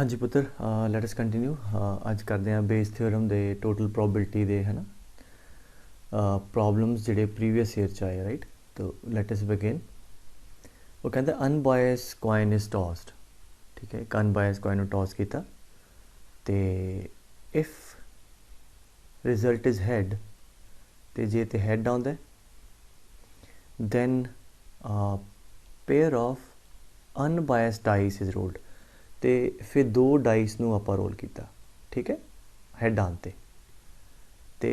हाँ जी पुत्र, let us continue. अज करते हैं बेस थ्योरम दे टोटल प्रोबेबिलिटी दे है ना प्रॉब्लम्स जिहड़े प्रीवियस ईयर च आए, राइट। तो लेट अस बिगिन। वो कहते अनबायस कॉइन इज टॉस्ड, ठीक है। एक अनबायस कॉइन टॉस किया तो इफ रिजल्ट इज हैड, तो जे तो हैड आउंदा then pair of unbiased dice is rolled, तो फिर दो डाइस नूं आपां रोल किया, ठीक है, हैड आते ते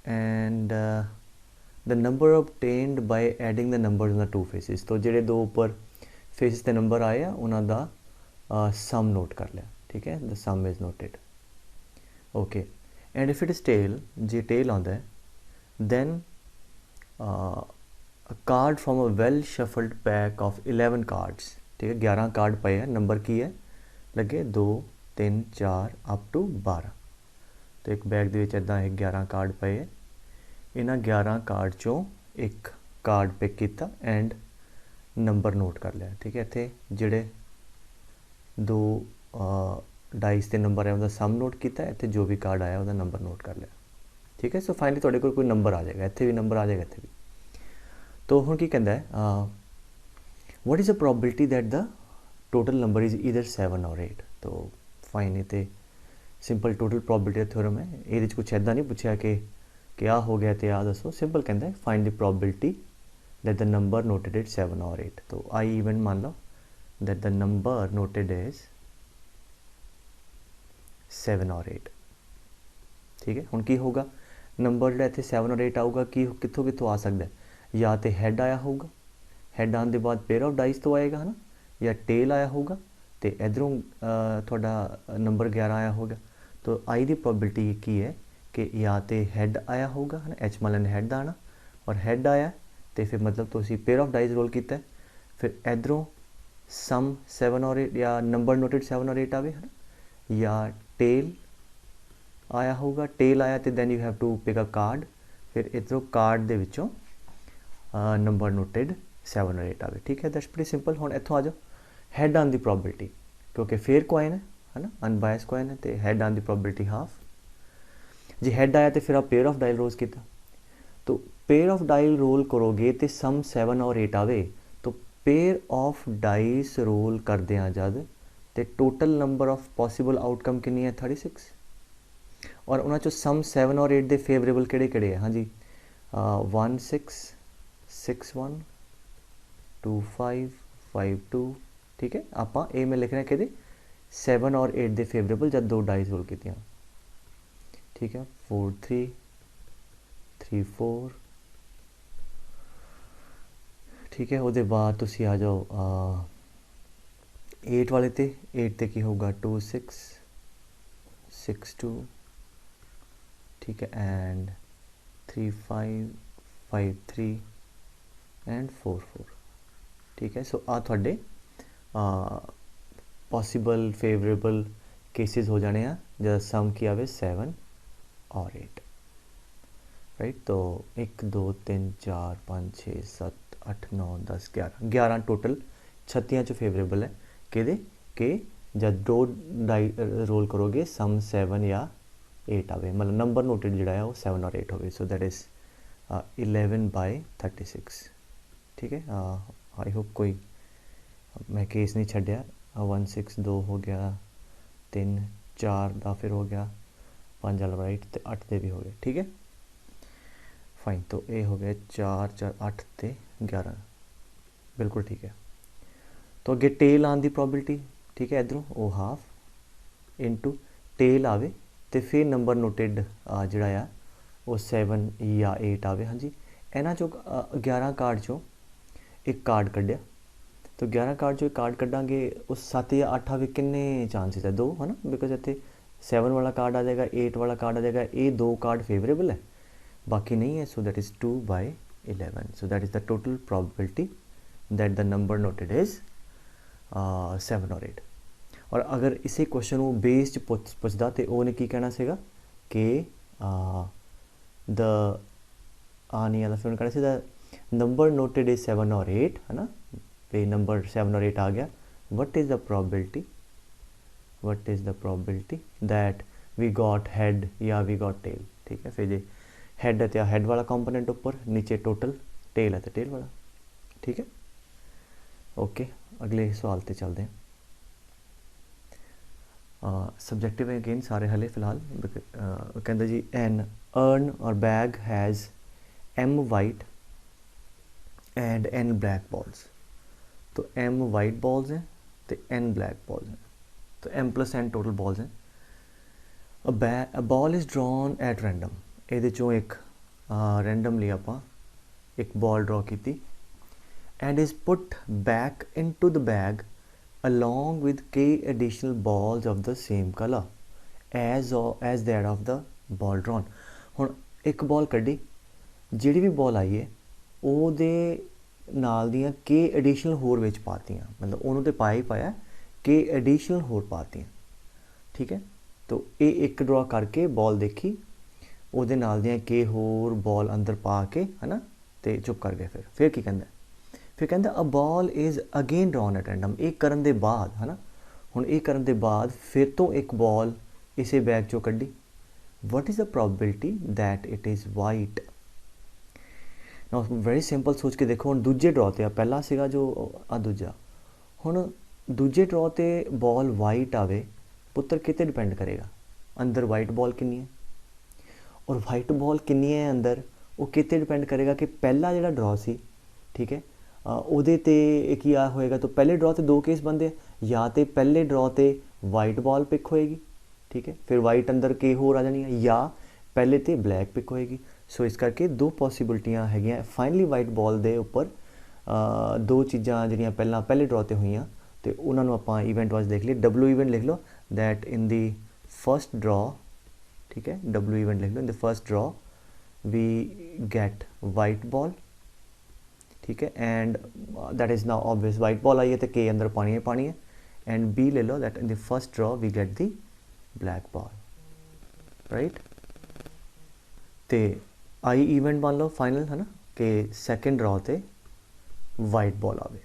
and the number obtained by adding the numbers on the two faces। तो ਜਿਹੜੇ दो उपर फेसिस के नंबर आए उन्होंने सम नोट कर लिया, ठीक है। The sum is noted, okay. And if it is tail, जे टेल आता है then a card from a well shuffled pack of 11 cards, ठीक है। 11 कार्ड पे है, नंबर की है लगे 2 3 4 अप टू 12। तो एक बैग दे विच इदां 11 कार्ड पे है, इन्हां 11 कार्ड चों एक कार्ड पिक किया एंड नंबर नोट कर लिया, ठीक है। इत्थे जिहड़े दो डाइस के नंबर है उहदा सम नोट किया, इत्थे जो भी कार्ड आया उहदा नंबर नोट कर लिया, ठीक है। सो फाइनली तुहाडे कोल कोई नंबर आ जाएगा, इत्थे भी नंबर आ जाएगा, इत्थे भी। तो हुण की कहंदा है what is the probability that the total number is either 7 और 8। तो फाइन, ये सिंपल टोटल प्रोबेबिलिटी थ्योरम है, ये कुछ इदा नहीं पूछा कि क्या हो गया तो आ दसो। सिंपल कहता है find the probability that the number noted is 7 और 8। तो आई इवन मान लो that the number noted is 7 और 8, ठीक है। हुण की होगा, नंबर जो इतने 7 और 8 आऊगा कि कितों कितों आ सकता है, या तो हैड आया होगा, हैड आने के बाद पेयर ऑफ डाइस तो आएगा है ना, या टेल आया होगा, तो इधरों थोड़ा नंबर 11 आया होगा। तो आई की प्रोबेबिलिटी की है कि या तो हैड आया होगा है ना, एच मान लें हैड आना, और हैड आया तो फिर मतलब तो असी पेयर ऑफ डाइस रोल किया, फिर इधरों सम 7 और 8 या नंबर नोटेड 7 और 8 आवे है ना, या टेल आया होगा, टेल आया तो then you have to pick a card, फिर इधरों कार्ड के विचों नंबर नोटेड 7 और 8 आवे, ठीक है। That's pretty simple. हुण इत्थों आ जाओ हैड आने की प्रोबेबिलिटी, क्योंकि फेयर कॉइन है ना, अनबायस कॉइन है, तो हैड आने की प्रोबेबिलिटी हाफ। जे हैड आया तो फिर आप पेयर ऑफ डाइल रोल्स किया, तो पेयर ऑफ डाइल रोल करोगे तो सम 7 और 8 आवे, तो पेयर ऑफ डाइस रोल करदे जद तो total number of possible outcome कितनी है 36, और उन्होंने चो सम 7 और 8 के फेवरेबल किहड़े किहड़े है, हाँ जी 1 6 6 1 2 5 5 2, ठीक है। आप ये मैं लिखना कि 7 और 8 के फेवरेबल जब दो डाइस रोल की, ठीक है। 4 3 3 4, ठीक है। उसके बाद तुसी आ जाओ 8 वाले ते, 8 ते की होगा 2 6 6 2, ठीक है, एंड 3 5 5 3 एंड 4 4, ठीक है। सो आ थोड़े पॉसिबल फेवरेबल केसेस हो जाने जब सम की आवे 7 और 8, राइट। तो 1 2 3 4 5 6 7 8 9 10 11 टोटल 36 चो फेवरेबल है कि जब दो डाई रोल करोगे सम 7 या 8 आवे, मतलब नंबर नोटेड जोड़ा है वो 7 और 8 हो, सो दैट इज़ 11/36, ठीक है। आई होप कोई मैं केस नहीं छड्या। 1 6 2 हो गया, 3 4 का फिर हो गया, 5 वाला राइट, तो 8 के भी हो गए, ठीक है फाइन। तो ये हो गया 4 4 8 ते 11, बिल्कुल ठीक है। तो अगे टेल आने की प्रोबेबिलिटी, ठीक है, इधरों वो हाफ इंटू टेल आवे तो फिर नंबर नोटेड जोड़ा वो 7 या 8 आवे, हाँ जी। इन्हों चो 11 कार्ड चो एक कार्ड कढ़िया, तो 11 कार्ड चो एक कार्ड कढ़ांगे, उस 7 या 8 आवे, किन्ने चांसिस है 2 है ना, बिकॉज इतने 7 वाला कार्ड आ जाएगा, 8 वाला कार्ड आ जाएगा, ये 2 कार्ड फेवरेबल है, बाकी नहीं है। So that is 2/11, so that is the total probability that the number noted is 7 और 8। और अगर इसे क्वेश्चन वो बेस पुछदा तो उन्हें की कहना सीगा कि द नहीं आता, फिर उन्हें कहना see the number noted is 7 और 8 है ना, तो नंबर 7 और 8 आ गया, what is the probability what is the probability that we got head या वी गॉट टेल। ठीक है, फिर जे हैड है तो हैड वाला कंपोनेंट ऊपर, नीचे टोटल, टेल है तो टेल वाला। ठीक है, ओके अगले सवाल ते चलते हैं। सब्जेक्टिव है अगेन सारे हले फिलहाल। कहते जी an urn or bag has M white and N black balls. तो एम वाइट बॉल्स हैं तो एन ब्लैक बॉल्स हैं, तो M plus N total balls हैं। A ball is drawn at random, ये चों एक रैंडमली आप एक बॉल ड्रॉ की and is put back into the bag along with k additional balls of the same color as that of the ball drawn। ਹੁਣ ਇੱਕ ਬॉल ਕੱਢੀ, ਜਿਹੜੀ ਵੀ ਬॉल ਆਈ ਹੈ ਉਹਦੇ ਨਾਲ ਦੀਆਂ k ਐਡੀਸ਼ਨਲ ਹੋਰ ਵਿੱਚ ਪਾਤੀਆਂ, मतलब ਉਹਨੂੰ ਤੇ ਪਾਇਆ ਹੀ ਪਾਇਆ, k ਐਡੀਸ਼ਨਲ ਹੋਰ ਪਾਤੀਆਂ। ਠੀਕ ਹੈ, तो ਇਹ ਇੱਕ ਡਰਾ ਕਰਕੇ ਬॉल ਦੇਖੀ, ਉਹਦੇ ਨਾਲ ਦੀਆਂ k ਹੋਰ ਬॉल ਅੰਦਰ ਪਾ ਕੇ ਹੈ ਨਾ, ਤੇ ਚੁੱਪ ਕਰ ਗਏ। ਫਿਰ ਕੀ ਕਹਿੰਦਾ, फिर कहता अ ball is again drawn at random. ये करन दे बाद है ना, हुण ये करन दे बाद फिर तो एक बॉल इसे बैग चो कड्डी। What is the probability that it is white. Very simple सोच के देखो, हुण दूजे ड्रॉ ते पहला सीगा जो दूजा, हुण दूजे ड्रॉ ते बॉल वाइट आवे, पुत्र किते डिपेंड करेगा, अंदर वाइट बॉल कितनी है और वाइट बॉल कितनी है अंदर, वो किते डिपेंड करेगा कि पहला जिहड़ा ड्रॉ सी, ठीक है, ਉਹਦੇ ਤੇ ਕੀ ਆ ਹੋਏਗਾ। तो पहले ड्रॉ ਤੇ दो केस बनते हैं, या तो पहले ड्रॉ ਤੇ वाइट बॉल पिक होएगी, ठीक है, फिर वाइट अंदर के होर आ जानी है, या पहले तो ब्लैक पिक होएगी। सो इस करके दो पॉसिबिलिटियां हैगियां फाइनली वाइट बॉल के उपर। दो चीज़ां जिहड़ियां पहले ड्रॉ ते होईयां ते उन्हां नूं आपां इवेंट वाइज देख लिए। डब्ल्यू इवेंट लिख लो that in the first draw, ठीक है, डब्ल्यू इवेंट लिख लो in the first draw we get white ball, ठीक है, and that is now obvious, white ball आई है तो के अंदर पानी है। एंड बी ले लो that in the first draw we get the black ball, right. तो आई इवेंट मान लो फाइनल है ना, कि सैकेंड ड्रॉ ते वाइट बॉल आवे।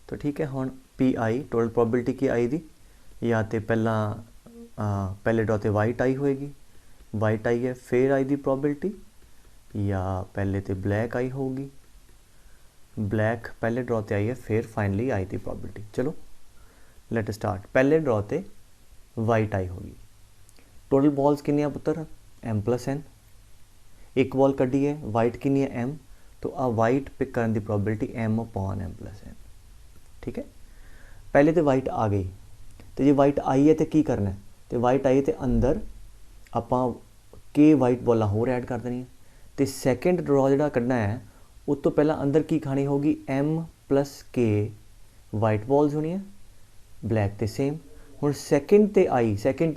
तो ठीक है, हुण पी आई टोटल प्रोबेबिलिटी की आई दी, या तो पहले ड्रॉ ते वाइट आई होएगी, वाइट आई है फिर आई दी प्रोबेबिलिटी, या पहले तो ब्लैक आई होगी, ब्लैक पहले ड्रॉ ते आई है फिर फाइनली आई थी प्रोबेबिलिटी। चलो लेट स्टार्ट। पहले ड्रॉ ते वाइट आई होगी, टोटल बॉल्स कितनी पुत्र एम प्लस एन, एक बॉल कड्डी है वाइट कितनी है एम, तो आ वाइट पिक करने की probability M upon M plus N. ठीक है, पहले तो वाइट आ गई, तो जे वाइट आई है तो की करना है, तो वाइट आई है तो अंदर आपां के वाइट बॉलां होर ऐड कर देनी है। तो सैकेंड ड्रॉ जिहड़ा कढ़ना है उस तो पहला अंदर की खानी होगी एम प्लस के वाइट बॉल्स होनी है, ब्लैक तो सेम। हुण सैकेंड ते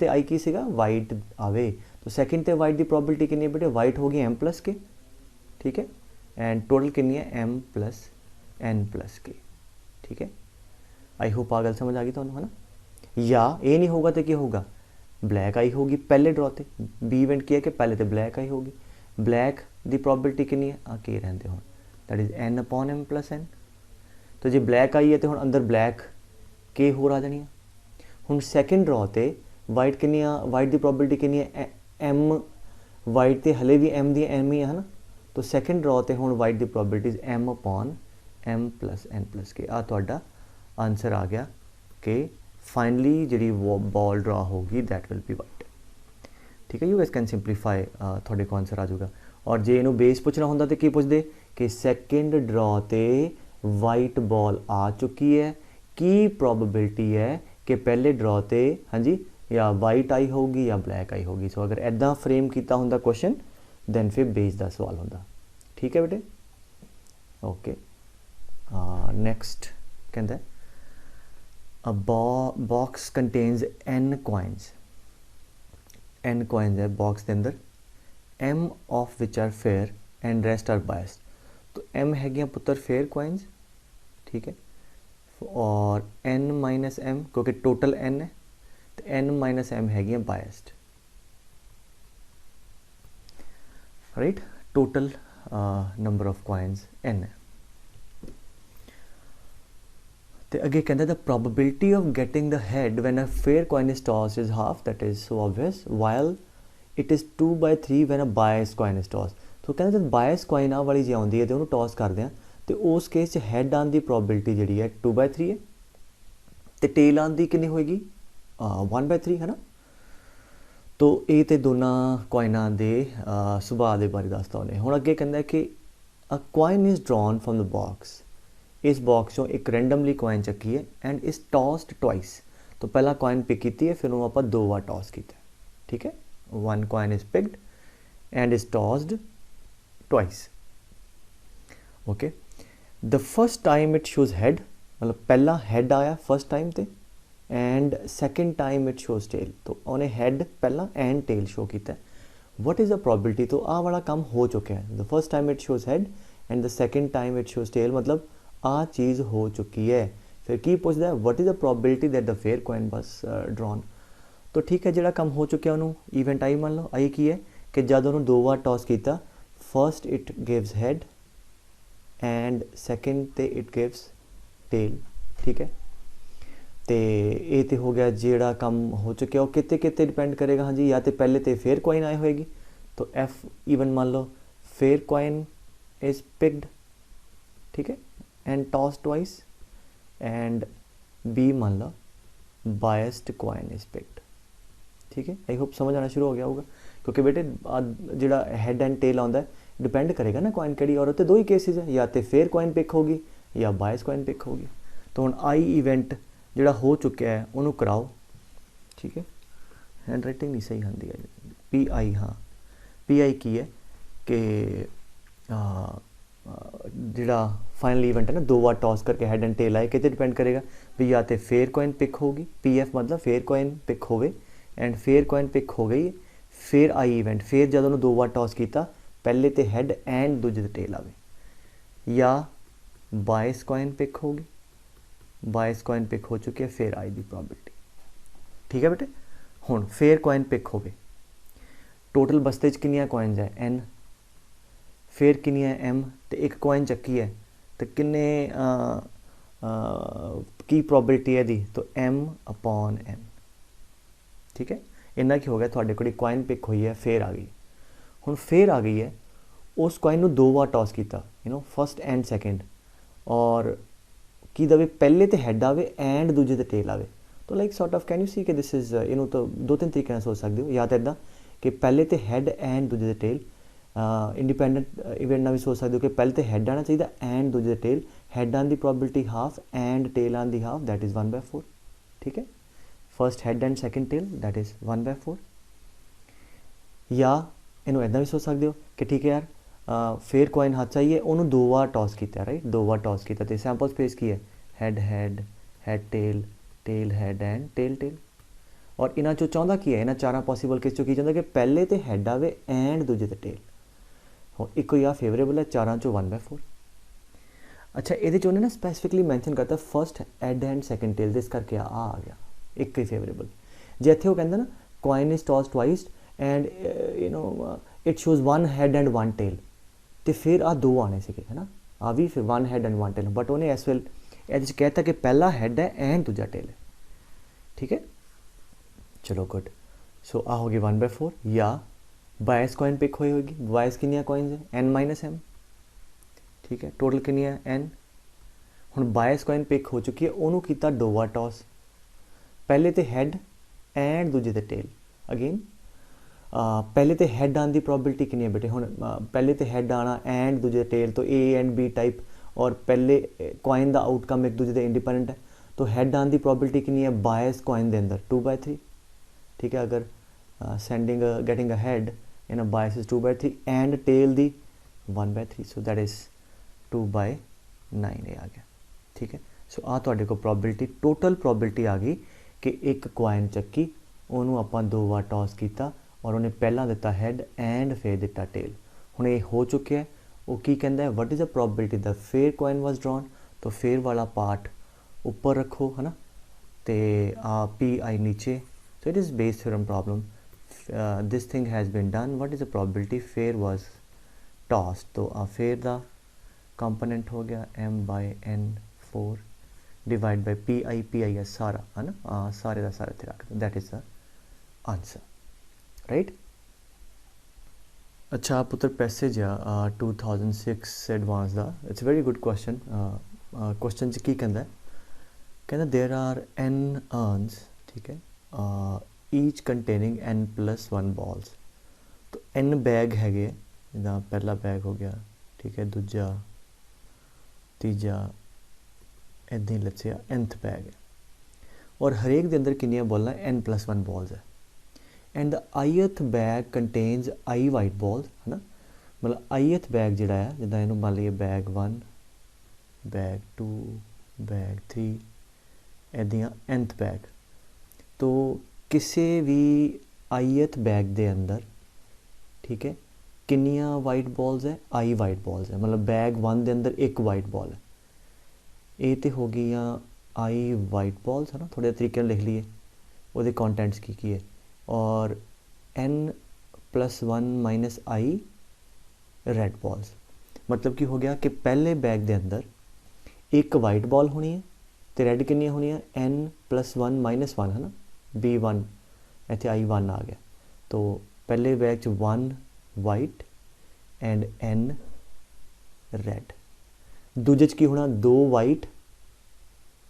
आई की सीगा वाइट आवे, तो सैकेंड ते वाइट की प्रोबेबिलिटी कितनी है बेटे, वाइट होगी एम प्लस के, ठीक है, एंड टोटल कितनी है एम प्लस एन प्लस के। ठीक है, आई होप आ गल समझ आ गई तुहानूं, है ना। या ये नहीं होगा तो क्या होगा, ब्लैक आई होगी पहले ड्रॉ ते, बी इवेंट किया कि पहले तो ब्लैक आई होगी, ब्लैक की प्रोबेबिलिटी कितनी है आ के रहंदे हुण, that is N upon M plus N. तो जो ब्लैक आई है तो हुण अंदर ब्लैक के होर आ जानी है। हुण सैकेंड ड्रॉ ते वाइट कितनी वाइट की प्रोबेबिलिटी कितनी है एम, वाइट तो हले भी एम दी एम ही है ना, तो सैकेंड ड्रॉ ते हुण वाइट की probabilities M upon M plus N plus K. आ तुहाडा आंसर आ गया कि फाइनली जी बॉल ड्रॉ होगी दैट विल बी वाइट। ठीक है, यू गैस कैन सिंपलीफाई, थोड़े को आंसर आ जाऊगा। और जे इनू बेस पूछना होंदा तो की पूछते कि सैकेंड ड्रॉ ते वाइट बॉल आ चुकी है, की प्रोबेबिलिटी है कि पहले ड्रॉ ते हाँ जी या वाइट आई होगी या ब्लैक आई होगी। सो अगर ऐदा फ्रेम किया होंदा क्वेश्चन दैन फिर बेस का सवाल होंदा। ठीक है बेटे, ओके। नैक्सट कहता है a box contains N coins, N coins है बॉक्स के अंदर, M of which are fair and rest are biased. तो एम है पुत्र फेयर कॉइन्स, ठीक है, और एन माइनस एम क्योंकि टोटल एन है, तो एन माइनस एम है biased, right. Total number of coins N है। तो अगे कहता the probability of getting the head when a fair coin is toss is half, that is so obvious, while it is 2/3 when a bias coin is toss. तो कहते जब बायस coin आ वाली जी आती है तो उन्होंने टॉस करते हैं तो उस केस हैड आने की प्रोबेबिलिटी जी है 2/3 है, तो टेल आने की कितनी होएगी 1/3 है ना। तो ये तो दोनों कॉइनां के सुभाव के बारे दसता उन्हें। हुण अगे कहता कि अ coin is drawn from the box, इस बॉक्स चों एक रैंडमली कॉइन चक्की है एंड इज टॉस्ड ट्वाइस। तो पहला कॉइन पिक की है, फिर आप 2 बार टॉस किया, ठीक है। 1 coin is picked and is tossed twice, okay. The first time it shows head, मतलब पहला हैड आया फर्स्ट टाइम ते, and second time it shows tail. तो उन्हें हैड पहला एंड टेल शो किया। वट इज़ द प्रोबेबिलिटी, तो आ वाला काम हो चुका है। The first time it shows head and the second time it shows tail, मतलब आ चीज़ हो चुकी है। फिर की पूछता है what is the probability that the fair coin बस ड्रॉन। तो ठीक है, जो काम हो चुका उन्होंने इवेंट आई मान लो आई की है कि जब उन्होंने 2 बार टॉस किया, first it gives had and second ते इट गिव्स टेल, ठीक है। तो ये तो हो गया जोड़ा काम हो चुका। और कितने कितने डिपेंड करेगा, हाँ जी, या तो पहले तो फेयर कॉइन आए होएगी, तो एफ इवन मान लो फेयर कॉइन इज पिक्ड, ठीक है, and toss twice, and B मान लो बायस्ड कॉइन इज पिक्ड, ठीक है। आई होप समझ आना शुरू हो गया होगा, क्योंकि बेटे जो हैड एंड टेल आता है डिपेंड करेगा ना कॉइन कड़ी, और तो 2 ही केसिस है, या तो फेयर कॉइन पिक होगी या बायस कॉइन पिक होगी। तो हम आई इवेंट जोड़ा हो चुका है उन्होंने कराओ, ठीक है। हैंड राइटिंग नहीं सही आती है, पी आई, हाँ पी आई की है कि जोड़ा फाइनल इवेंट है ना 2 बार टॉस करके हैड एंड टेल आए, कितने डिपेंड करेगा भी या तो फेयर कॉइन पिक होगी, पी एफ मतलब फेयर कॉइन पिक होवे, एंड फेयर कॉइन पिक हो गई, फिर आई इवेंट, फिर जब उन्होंने 2 बार टॉस किया पहले तो हैड एंड दूजे ते टेल आवे, या बायस कॉइन पिक होगी, बायस कॉइन पिक हो चुकी है, फिर आई दी प्रोबेबिलिटी, ठीक है बेटे। हुण फेयर कॉइन पिक हो गई, टोटल बस्ते किनिया कॉइन्स है एन, फिर किनी है एम, तो एक कॉइन चक्की है तो किन्ने की प्रोबेबिलिटी है दी, तो एम अपॉन एन, ठीक है। इन्ना की हो गया थोड़े को कॉइन पिक हुई है, फेयर आ गई। हुण फेयर आ गई है, उस कॉइन में 2 बार टॉस किया, you know first and second, और की दवे पहले तो हैड आवे एंड दूजे तो टेल आवे। तो like sort of can you see कि दिस इज़ इनू तो 2-3 तरीके सोच सकते हो, या तो इदा कि पहले तो हैड एंड दूजे तो टेल, इंडिपेंडेंट इवेंट ना भी सोच सकते हो कि पहले तो हैड आना चाहिए एंड दूजे तो टेल, हैड आने की प्रोबेबिलिटी हाफ एंड टेल आने की हाफ, दैट इज़ 1/4, ठीक है। First head and second tail, that is 1/4। या इनू इदा भी सोच सकते हो कि ठीक है यार फेयर कॉइन हाथ चाहिए, उन्होंने 2 बार टॉस किया, राइट 2 बार टॉस किया, तो सैंपल स्पेस की है head head, head tail, tail head and tail tail. और इन्हों चो चाहता की है, इन्होंने 4 पॉसीबल केस चो की चाहता कि पहले तो हैड आवे एंड दूजे तो टेल। हाँ एक ही आ फेवरेबल है, 4 चो 1/4। अच्छा ये उन्हें ना स्पैसीफिकली मैंशन करता first head and second tail, इस करके आ गया एक ही फेवरेबल। जो इतने वो कहता ना coin is toss twice and you know it shows 1 head and 1 tail, तो फिर आ 2 आने से है ना, आ भी फिर 1 हैड एंड 1 टेल, बट उन्हें इस वेल ये कहता कि पहला हैड है एंड दूजा टेल है, ठीक है। चलो गुड। सो आ होगी 1/4, या बायस कॉइन पिक हुई होगी, बायस किनिया कॉइन्स है n-m, ठीक है। टोटल किनी है n। हुण बायस कॉइन पिक हो चुकी है, उन्होंने किया 2 बार टॉस, पहले तो हैड एंड दूजे तो टेल। अगेन पहले तो हैड आने की प्रोबेबिलिटी कितनी है बेटे, हुण पहले तो हैड आना एंड दूजे टेल, तो ए एंड बी टाइप, और पहले कॉइन का आउटकम एक दूजे के इंडिपेंडेंट है, तो हैड आने की प्रोबेबिलिटी कितनी है बायस कॉइन के अंदर 2/3, ठीक है। अगर sending getting a head in a bias is 2/3 and tail the 1/3, so that is 2/9 ये आ गया, ठीक है। सो आ तुहाडे को प्रोबेबिलिटी टोटल प्रोबेबिलिटी आ गई कि एक कॉइन चक्की, उन्होंने आप 2 बार टॉस किया और उन्हें पहला दिता हैड एंड फिर दिता टेल। हुण ये हो चुके हैं, वो की कहता है what is the probability the fair coin was drawn, तो फेयर वाला पार्ट ऊपर रखो है ना, तो आ पी आई नीचे। So it is Bayes theorem problem, this thing has been done, what is the probability fair was toss, तो आ फेयर का कंपोनेंट हो गया m/n4 divide by P I is सारा है ना, सारे का सारा इत्थे रख दो, that is the answer, right. अच्छा पुत्र पैसेज आ 2006 एडवांस का, it's very good question. Question च की कहंदा है, कहना देयर आर n अर्नस, ठीक है, ईच कंटेनिंग n+1 बॉल्स। तो n बैग हैगे, जिदा पहला बैग हो गया, ठीक है, दूजा तीजा इदां ही लच्छिया nth बैग है, और हरेक दे अंदर कितनियां बॉलां n+1 बॉल्स है, and the ith bag contains i white balls है ना, मतलब ith बैग जिहड़ा है, जिदा इनू मान लीए बैग 1 बैग 2 बैग 3 इदां nth बैग। तो किसी भी ith बैग दे अंदर, ठीक है, कितनियां वाइट बॉल्स है, i वाइट बॉल्स है, मतलब बैग 1 दे अंदर एक वाइट बॉल है, ये तो हो गई i वाइट बॉल्स है ना, थोड़े तरीके लिख लिए वो कॉन्टेंट्स की है, और n+1 - i रेड बॉल्स। मतलब कि हो गया कि पहले बैग दे अंदर एक वाइट बॉल होनी है, तो रेड कितनी होनी है n+1 - 1 है ना, b1 इतने i1 आ गया, तो पहले बैग च 1 वाइट एंड n रेड। दूजे च की होना 2 वाइट,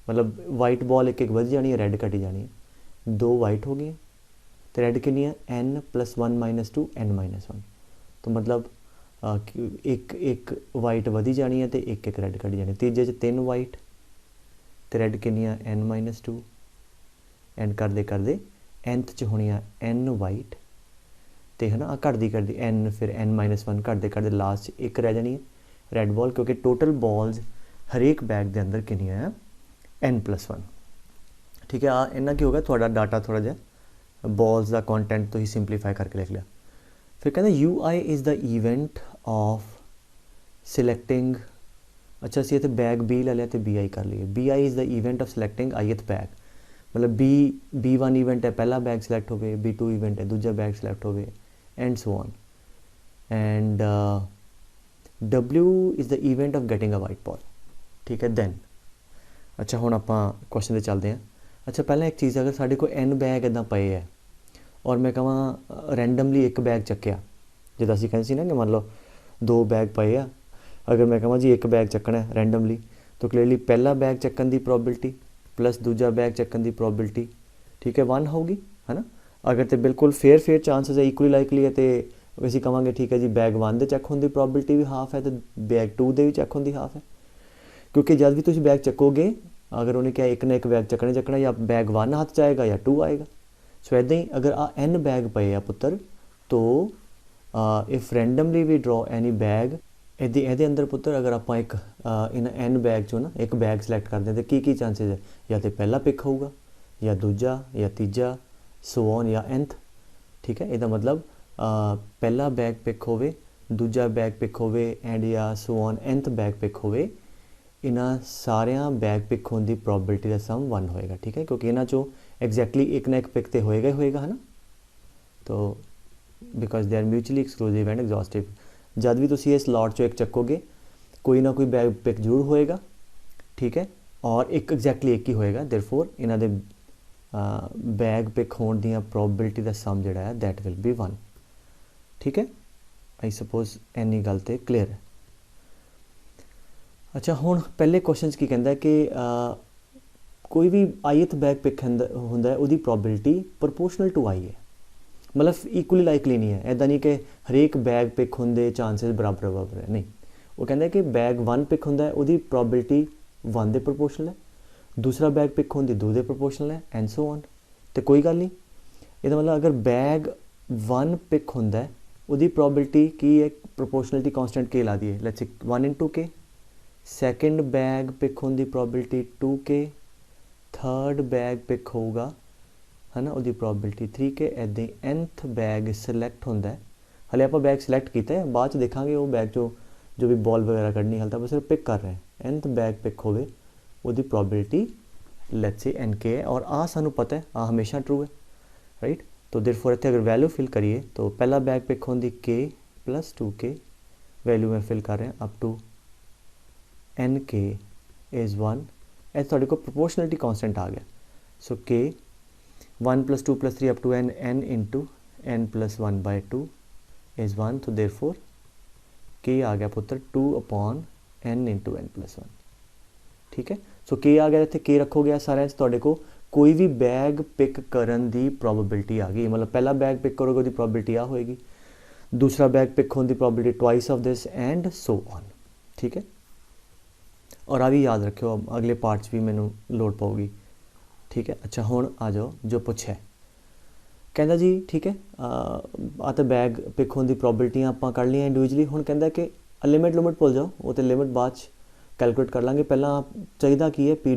मतलब वाइट बॉल एक एक वध जानी है, रेड घटी जानी है, 2 वाइट हो गई, तो रेड कितनी है n+1 - 2 n-1। तो मतलब एक एक वाइट वधी जानी है, तो एक एक रेड घटी जानी। तीजे च 3 वाइट, तो रेड कितनी है n-2, एंड करते करते nth च होनी है n वाइट, तो है ना घटती घटती n, फिर n-1 घटते घटते लास्ट एक रह जानी है रेड बॉल, क्योंकि टोटल बॉल्स हरेक बैग के अंदर कितनी है n+1। ठीक है, इन्ना की हो गया थोड़ा डाटा, थोड़ा जिहा बॉल्स का कॉन्टेंट तो ही सिंपलीफाई करके लिख लिया। फिर कहते UI is the event of selecting, अच्छा असी इतने बैग B ले लिया तो BI कर लिए, BI is the event of selecting ith bag, मतलब B1 इवेंट है, पहला बैग सिलेक्ट हो गए, B2 इवेंट है, दूजा बैग सिलेक्ट हो गए, and so on, and W is the event of getting a white ball. ठीक है, दैन अच्छा हुण आपां क्वेश्चन ते चलते हैं। अच्छा पहले एक चीज़, अगर साढ़े कोल n बैग इदां पे है और मैं कहां रैंडमली एक बैग चक्या, जिद्दां असीं कहंदे सी ना कि मान लो 2 बैग पे आ, अगर मैं कहां जी एक बैग चकना है रैंडमली, तो क्लीयरली पहला बैग चक्कन की प्रोबेबिलिटी प्लस दूजा बैग चक्कन की प्रोबेबिलिटी, ठीक है, 1 होगी, है ना। अगर तो बिल्कुल फेयर चांसिस है, इक्वली लाइकली है, तो असीं कहांगे ठीक है जी बैग 1 के चैक होने की प्रोबेबिलिटी भी हाफ है, तो बैग 2 के भी चैक होने की हाफ है, क्योंकि जब भी तुम बैग चकोगे, अगर उन्हें क्या एक ना एक बैग चकना या बैग 1 हाथ च आएगा या 2 आएगा। सो इदां ही अगर n बैग पे आ पुत्र, तो if randomly we draw any bag, ये अंदर पुत्र अगर आप एक इन n बैग चो ना एक बैग सिलेक्ट करते हैं, तो की चांसिस है, या तो पहला पिक होगा या दूजा या तीजा, सो ऑन या nth। ठीक है, इसका मतलब पहला बैग पिक होवे, दूजा बैग पिक होवे, एंड या so on nth bag pick होवे, इन्हां सारिया बैग पिक होने की प्रोबेबिलिटी का सम 1 होएगा। ठीक है, क्योंकि इन्हां चो एग्जैक्टली एक ना एक पिक तो होएगा ही होएगा, है ना। तो because they are mutually exclusive and exhaustive, जब भी तुम इस लॉट चो एक चकोगे, कोई ना कोई बैग पिक जरूर होएगा, ठीक है, और एक एग्जैक्टली एक ही होएगा, देयरफॉर इन्हां दे बैग पिक होने दी प्रोबेबिलिटी का सम जिहड़ा है दैट विल बी 1। ठीक है, आई सपोज इन्नी गल तो क्लीयर है। अच्छा हुण पहले क्वेश्चन की कहता है कि कोई भी ith बैग पिक होंदा है, उसकी प्रोबेबिलिटी प्रोपोर्शनल टू i है, मतलब इक्वली लाइकली नहीं है, इदां नहीं कि हरेक बैग पिक होंदे चांसिस बराबर बराबर है, नहीं। वो कहता है कि बैग 1 पिक होंदा है, उसकी प्रोबेबिलिटी 1 के प्रोपोर्शनल है, दूसरा बैग पिक होने 2 के प्रोपोर्शनल है, एंड सो ऑन। तो कोई गल नहीं, इसका मतलब अगर बैग 1 पिक होंदा है, उसकी प्रोबेबिलिटी की है, प्रोपोर्शनलिटी कॉन्स्टेंट के ला दी है, let's say 1 × k, second bag pick होने की probability 2k, third bag pick होगा, है ना, उसकी प्रोबेबिलिटी 3k, इदां ही nth बैग सिलेक्ट होंदा है, हले आप बैग सिलेक्ट किया है, बाद देखांगे वो बैग जो भी बॉल वगैरह कढ़नी, हाल तक सिर्फ पिक कर रहे हैं। nth बैग पिक होवे, उसकी प्रोबेबिलिटी लेट्स से nk है, और सानू पता है हमेशा ट्रू है, राइट। तो देयरफॉर इत्थे अगर वैल्यू फिल करिए, तो पहला बैग पिक होने की k + 2k वैल्यू मैं फिल कर रहा अप टू nk इज़ 1, ਇਹ ਤੁਹਾਡੇ ਕੋਲ ਪ੍ਰੋਪੋਰਸ਼ਨਲਿਟੀ ਕੌਂਸਟੈਂਟ ਆ ਗਿਆ। ਸੋ k 1 + 2 + 3 up to n into n + 1/2 is 1। तो therefore k आ गया पुत्र 2/n into n + 1। ठीक है, सो k आ गया, इत्थे k रखोगे सारे ਤੁਹਾਡੇ को कोई भी बैग पिक करन दी प्रोबेबिलिटी आ गई। मतलब पहला बैग पिक करोगे उसकी प्रोबेबिलिटी आ होएगी, दूसरा बैग पिक होने की probability twice of this and so on. ठीक है, और आ भी याद रखियो, अगले पार्ट्स भी मैनू लोड़ पाऊगी। ठीक है, अच्छा हुण आ जाओ जो पूछे, कहता जी ठीक है आ तो बैग पिक होने की प्रोबेबिलिटियां आपां कढ़ लियां इंडिविजुअली। हुण कहता कि लिमिट लुमिट भुल जाओ, वो तो लिमिट बाद कैलकुलेट कर लांगे, पहला चाहिए की है पी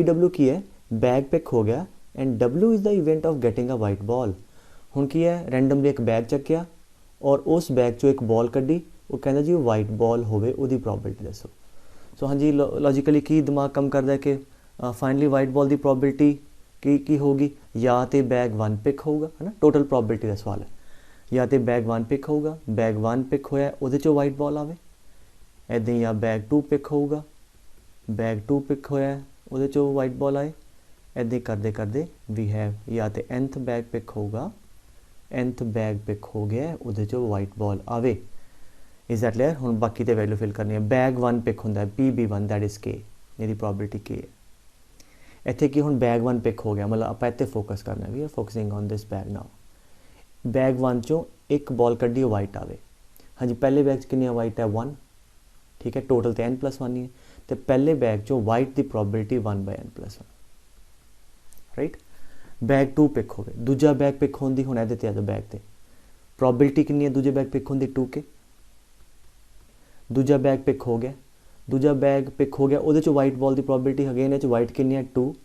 डब्ल्यू की है बैग पिक हो गया and W is the event of getting a white ball. हुण की है रैंडमली एक बैग चक्या और उस बैग चो एक बॉल कड्डी, वो कहता जी वाइट बॉल होवे उहदी प्रोबेबिलिटी दसो। सो हाँ जी, लॉजिकली की दिमाग कम करता है कि फाइनली वाइट बॉल की प्रोबेबिलिटी की होगी, या तो बैग 1 पिक होगा, है ना, टोटल प्रोबेबिलिटी का सवाल है, या तो बैग 1 पिक होगा, बैग 1 पिक होया उहदे चो वाइट बॉल आवे, इदां या बैग 2 पिक होगा, बैग 2 पिक होया उहदे चो वाइट बॉल आए, इदां करते करते वी हैव या तो nth बैग पिक होगा, nth बैग पिक हो गया उहदे चो वाइट बॉल आवे। Is that clear? हुण बाकी तो वैल्यू फिल करनी है। बैग 1 पिक होंदा है PB1 दैट इज़ k, मेरी प्रोबेबिलिटी k है। इत्थे की हुण बैग 1 पिक हो गया, मतलब आपां इत्थे फोकस करना, we are focusing on this bag now. Bag 1 चो एक बॉल कड्डी वाइट आवे। हाँ जी, पहले बैग कितनी वाइट है 1। ठीक है, टोटल तो n + 1 ही है, तो पहले बैग चो वाइट की probability 1/n + 1। Right, bag 2 pick हो गए, दूजा बैग पिक होने की हुण इहदे ते आ जाओ, बैग ते प्रोबेबिलिटी कितनी है दूजे बैग पिक होने की 2k। दूजा बैग पिक हो गया, दूजा बैग पिक हो गया उहदे चो वाइट बॉल की प्रोबेबिलिटी अगेन इह वाइट कितनी है 2,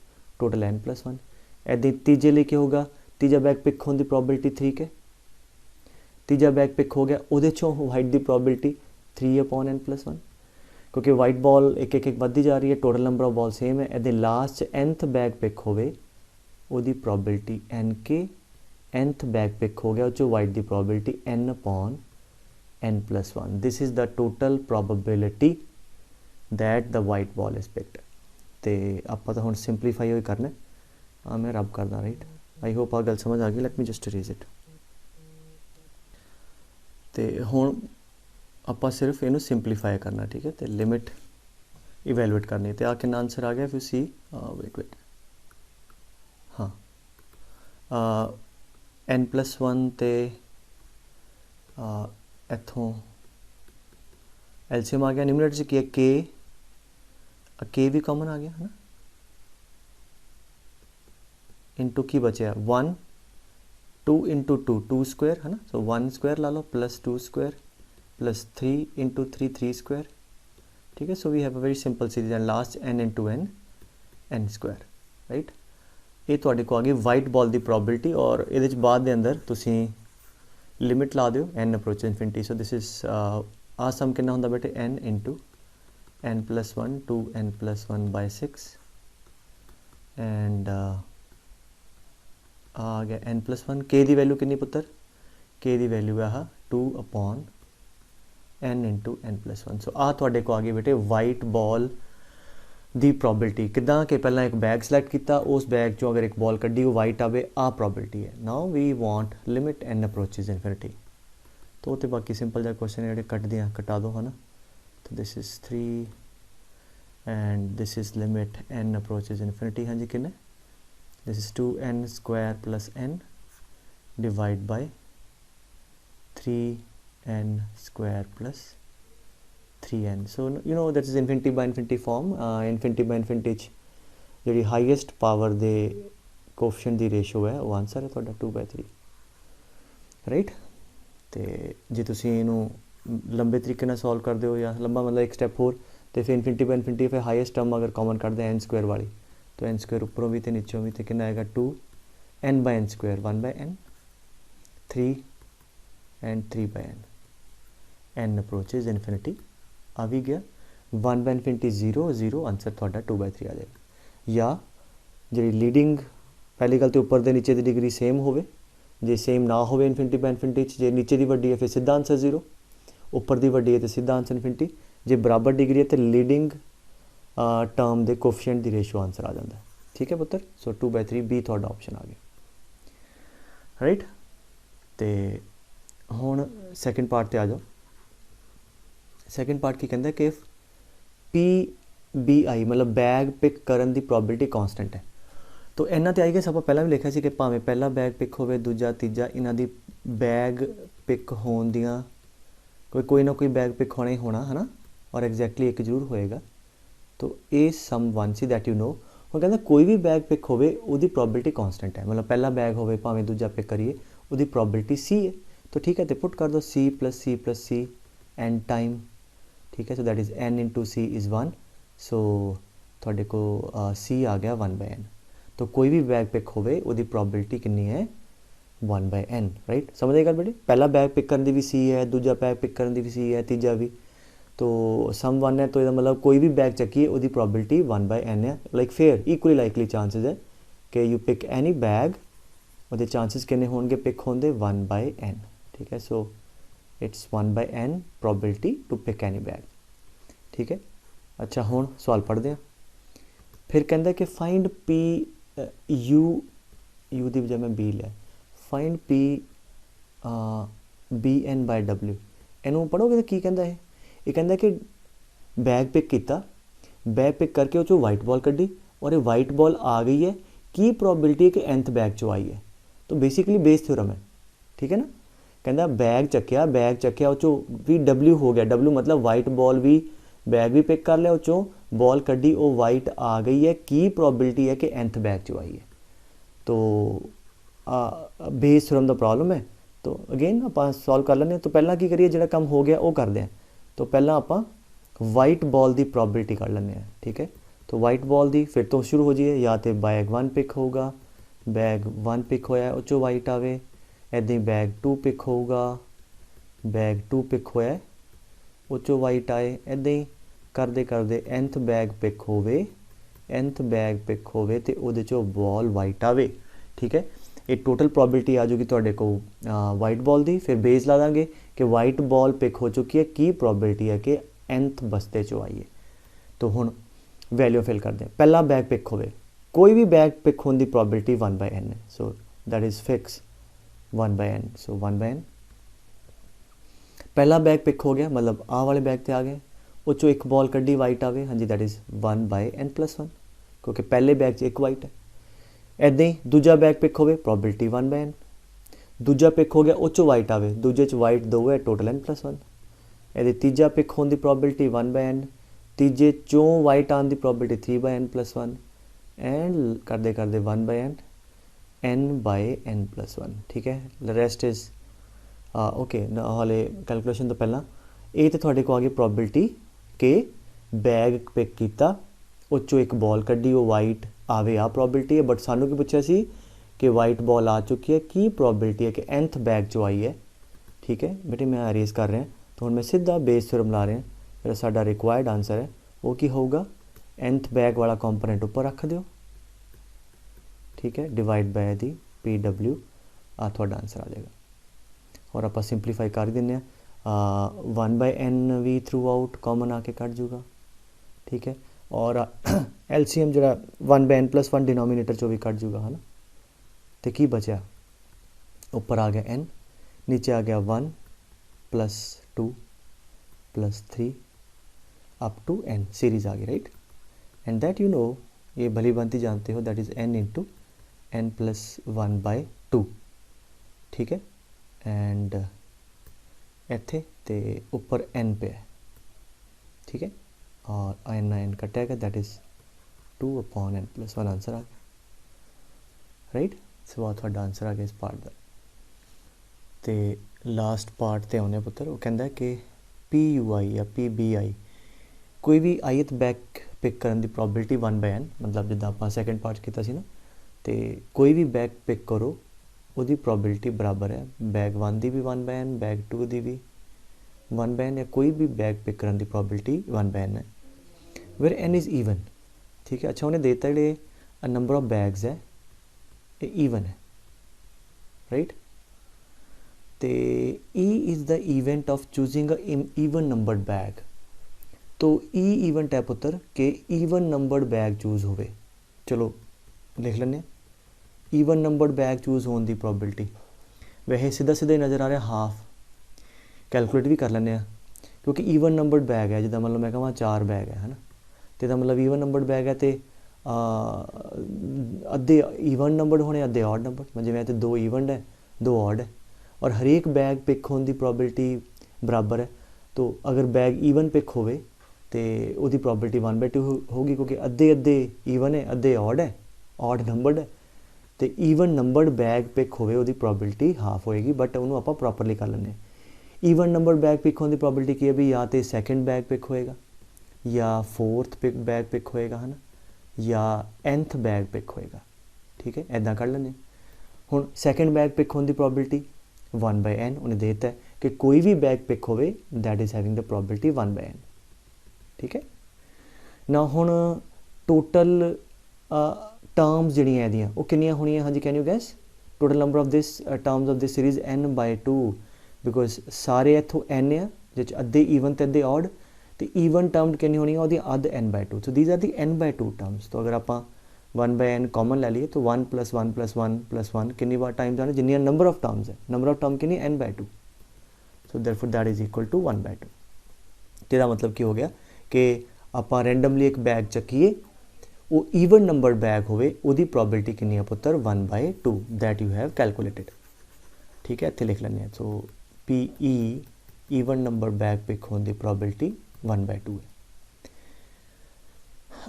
टोटल n + 1। इदां तीजे लिए क्या होगा, तीजा बैग पिक होने की प्रोबेबिलिटी 3k, तीजा बैग पिक हो गया उहदे चो वाइट की प्रोबेबिलिटी 3/n + 1, क्योंकि वाइट बॉल एक एक बढ़ती जा रही है, total number of ball same है। इहदे लास्ट nth बैग पिक होवे उहदी probability nk, nth bag pick हो गया उस वाइट की probability n/n + 1। This is the total probability that the white ball is picked. तो आप तो हुण सिंपलीफाई हो करना, हाँ मैं रब करदा। राइट, आई होप आ गल समझ आ गई। Let me just erase it. तो हुण आपां सिर्फ इनू सिंपलीफाई करना। ठीक है, तो लिमिट इवैल्यूएट करनी। तो आ कितना आंसर आ गया फिर सी, वेट हाँ n + 1 तो इत्थों एलसीएम आ गया, न्यूमरेटर से की के भी कॉमन आ गया है ना, इंटू की बचे 1 2 × 2 2 स्क्वायर है ना, सो 1 स्क्वायर ला लो प्लस 2 स्क्वायर प्लस 3 × 3 3 स्क्वायर। ठीक है, so we have a very simple series and last n × n n square. Right, ये तुहाडे को आ गई वाइट बॉल की प्रोबेबिलिटी, और ये बाद के अंदर तुसी लिमिट ला दिओ n approach infinity. So this is a sum कितना होंदा बेटे n × n + 1 2n + 1/6 एंड आ गया n + 1। k की वैल्यू कितनी पुत्र, k की वैल्यू है 2/n × n + 1। सो आ तुहाडे को आ गई बेटे वाइट बॉल दी प्रोबेबिलिटी। किदां कि पहला एक बैग सिलेक्ट किया, उस बैग चो अगर एक बॉल कड्डी वो वाइट आवे, आ प्रोबेबिलिटी है। Now we want limit n approaches infinity. तो बाकी सिंपल जहा क्वेश्चन है कट दियाँ कटा दो है ना। तो this is 3 and this is limit n approaches infinity. हाँ जी किन्ने, this is 2n square plus n divide by 3n square plus 3n। So you know that is infinity by infinity form. Infinity by infinity जी highest power दे coefficient दी ratio है वो answer है तुहाडा 2/3। राइट, तो जे तुसीं इनू लंबे तरीके नाल सॉल्व कर दो या लंबा मतलब एक स्टैप होर, तो फिर इनफिनिटी बाय इनफिनिटी फिर हाईएस्ट टर्म अगर कॉमन कर दें n स्क्वायर वाली, तो n स्क्वायर उपरों भी तो नीचों भी, तो कितना आएगा 2n/n square 1/n 3 and 3/n n approaches infinity आ भी गया। 1/इनफिनिटी 0 0 आंसर थोड़ा 2/3 आ जाएगा। या जी लीडिंग पहली गल तो उपर के नीचे की डिग्री सेम हो, जे सेम ना हो इनफिनिटी बाय इनफिनिटी जे नीचे की वड्डी है फिर सीधा आंसर 0, उपर की वड्डी है तो सीधा आंसर इनफिनिटी। जे बराबर डिग्री है तो लीडिंग टर्म के कोफिशिएंट की रेशो आंसर आ जाता है। ठीक है पुत्र, सो 2/3 बी थोड़ा ऑप्शन आ गया राइट। तो हुण सैकेंड पार्ट पर आ जाओ। सैकेंड पार्ट की कहता है कि PBI मतलब बैग पिक करन की प्रोबेबिलिटी कॉन्सटेंट है। तो इन्हों तो आई गए सब पहला भी लिखा सी कि भावें पहला बैग पिक हो दूजा तीजा इन्हों की बैग पिक होने दियाँ कोई ना कोई बैग पिक होना ही होना है ना, और एग्जैक्टली एक जरूर होएगा। तो ये sum one see that you know. वो कहता कोई भी बैग पिक होवे उहदी प्रोबेबिलिटी कॉन्सटेंट है, मतलब पहला बैग होवे भावें दूजा पिक करिए उहदी प्रोबेबिलिटी सी है। तो ठीक है, तो पुट कर दो C + C + C N time. ठीक है, so that is n × C is 1। सो थोड़े को C आ गया 1/n। तो कोई भी बैग पिक होवे उहदी प्रोबेबिलिटी कितनी है 1/n राइट। समझ आई गल बेटे, पहला बैग पिक करने की भी C है, दूजा बैग पिक करने की भी C है, तीजा भी। तो सम 1 है तो यह मतलब कोई भी बैग चक्कीए उसकी प्रोबेबिलिटी 1/n है। Like fair equally likely chances है कि यू पिक एनी बैग, वो चांसिस कितने होंगे पिक होंगे 1/n। ठीक है, so it's 1/n probability to pick any bag. ठीक है, अच्छा हुण सवाल पढ़ते हैं। फिर कहता है कि फाइंड P U की बजाय मैं B लिया, फाइंड P BN/W। इनू पढ़ोगे तो की कहता है, ये कहता है कि बैग पिक किया, बैग पिक करके वो वाइट बॉल कड्डी और ये वाइट बॉल आ गई है, की प्रोबेबिलिटी है कि nth बैग चो आई है। तो बेसिकली बेस थ्योरम है। ठीक है ना, कहता बैग चक्या वो भी W हो गया, W मतलब वाइट बॉल भी बैग भी पिक कर लिया, वो बॉल कड्डी वो वाइट आ गई है, की प्रोबेबिलिटी है कि nth बैग चो आई है। तो बेस थ्योरम का प्रॉब्लम है। तो अगेन आप सॉल्व कर लें। तो पहला की करिए, जो काम हो गया वो करते हैं। तो पहला आप वाइट बॉल की प्रोबेबिलिटी कर लें। ठीक है, तो वाइट बॉल की फिर तो शुरू हो जाइए, या तो बैग 1 पिक होगा, बैग 1 पिक होया वो वाइट आवे, इदां ही बैग 2 पिक होगा, बैग 2 पिक होया वो वाइट आए, इदां ही करते करते nth बैग पिक होवे, nth बैग पिक होवे तो उहदे चों बॉल वाइट आवे। ठीक है, ये टोटल प्रोबेबिलिटी आ जाएगी तुहाडे को वाइट बॉल की। फिर बेस ला देंगे कि वाइट बॉल पिक हो चुकी है, की प्रोबेबिलिटी है कि nth बस्ते चो आई है। तो हुण वैल्यू फिल कर दें। पहला बैग पिक होवे, कोई भी बैग पिक होने की प्रोबेबिलिटी 1/n है, so that is fix 1/n। So 1/n पहला बैग पिक हो गया, मतलब आ वाले बैग ते आ गए, वो एक बॉल कड्डी वाइट आवे, हाँ जी दैट इज़ 1/n+1 क्योंकि पहले बैग च एक वाइट है। इदां ही दूजा बैग पिक होवे, प्रोबेबिलिटी 1/n। दूजा पिक हो गया वो वाइट आवे, दूजे च वाइट 2 है, टोटल n+1। ये तीजा पिक होने की प्रोबेबिलिटी 1/n, तीजे चों वाइट आने की प्रोबेबिलिटी 3/n+1 एंड करते करते 1/n n/n+1। ठीक है, रेस्ट इज़ ओके। हाले कैलकुलेशन तो पहला ये तो थोड़े को आ गई प्रोबेबिलिटी के बैग पिक किया वो एक बॉल कड्डी वो वाइट आवे, आ प्रोबेबिलिटी है। बट सानू की पूछा सी कि वाइट बॉल आ चुकी है, की प्रोबेबिलिटी है कि nth बैग चो आई है। ठीक है बेटे, मैं अरेज कर रहा तो हम मैं सीधा बेस थ्योरम ला रहा। जो साडा रिक्वायर्ड आंसर है वो की होगा, nth बैग वाला कंपोनेंट ऊपर रख दो। ठीक है, डिवाइड बाय दी PW आ थोड़ा आंसर आ जाएगा। और आप सिंपलीफाई कर दें 1/n भी थ्रू आउट कॉमन आके कट जूगा। ठीक है, और LCM जो 1/n+1 डिनोमीनेटर चो भी कट जूगा है ना। तो की बचा, ऊपर आ गया n, नीचे आ गया 1 + 2 + 3 अप टू n, सीरीज आ गई right. And that you no, ये भली बनती जानते हो, दैट इज़ n × n+1/2। ठीक है, एंड इत्थे ते ऊपर n पे है। ठीक है, और n कटिया गया, दैट इज़ 2/n+1 आंसर आ गया राइट। सो थोड़ा आंसर आ गया इस पार्ट का। तो लास्ट पार्ट ते आने पुत्र, वो कहता है कि PUI या PBI कोई भी ith बैग पिक करने की प्रोबेबिलिटी 1/n, मतलब जिदा आप सैकेंड पार्ट किया सी ना, तो कोई भी बैग पिक करो उसकी प्रोबेबिलिटी बराबर है बैग 1 की भी 1/n, बैग 2 की भी 1/n, या कोई भी बैग पिक करने की प्रोबेबिलिटी 1/n है वेयर n इज़ ईवन। ठीक है, अच्छा उन्हें देता है नंबर ऑफ बैग्स है ये ईवन है राइट। तो E is the event of choosing a even numbered bag. तो ई ਈਵਨ है पुत्र कि ਈਵਨ नंबर्ड बैग चूज होवे। चलो लिख लें ਈਵਨ नंबर्ड बैग चूज होने की प्रोबेबिलिटी वैसे सीधा सीधा ही नज़र आ रहा हाफ कैलकुलेट भी कर लें क्योंकि ਈਵਨ नंबर्ड बैग है जिदा मतलब मैं कहा 4 बैग है ना तो इसका मतलब ਈਵਨ नंबर्ड बैग है तो अद्धे ਈਵਨ नंबर्ड होने अद्धे ऑड नंबर जिवें तो 2 ਈਵਨ है 2 ऑड है और हरेक बैग पिक होने की प्रोबेबिलिटी बराबर है। तो अगर बैग ਈਵਨ पिक होवे तो उसकी प्रोबेबिलिटी 1/2 होगी क्योंकि अद्धे अद्धे ਈਵਨ है अद्धे ऑड है ऑड नंबर्ड है तो ਈਵਨ नंबर्ड बैग पिक होवे उसकी प्रोबेबिलिटी हाफ होएगी बट उन्होंने आप प्रॉपरली कर लें। ਈਵਨ नंबर्ड बैग पिक होने की प्रोबेबिलिटी की है भी या तो सैकेंड बैग पिक होएगा या फोर्थ बैग पिक होएगा है ना या nth बैग पिक होएगा। ठीक है ऐदा कर लें। हुण सैकेंड बैग पिक होने की प्रोबेबिलिटी 1/n उन्हें देता है कि कोई भी बैग पिक होवे that is having the probability 1/n। ठीक है ना हुण टोटल टर्म्स जिहड़ियां इहदियां वो कितनियां होणियां हाँ जी can you guess total number of this terms of this series n/2 because सारे इत्थों n आ जिस अद्धे ਈਵਨ ते अद्धे ऑड तो ਈਵਨ टर्म कितनी होनी है अद्ध n/2 so these are the n/2 terms. तो अगर आप 1/n कॉमन ले लीए तो 1 + 1 + 1 + 1 कितनी बार टाइम्स आने जिन्नी नंबर ऑफ टर्म्स है नंबर ऑफ टर्म कितनी n/2 so therefore that is equal to 1/2। तेरा मतलब की हो गया कि आप रैंडमली एक बैग चकीए वो ਈਵਨ नंबर्ड बैग होवे उसकी प्रोबेबिलिटी कितनी है पुत्र 1/2 दैट यू हैव कैलकुलेटेड। ठीक है इत्थे लिख लें so PE even number bag pick होने की प्रोबेबिलिटी 1/2 है।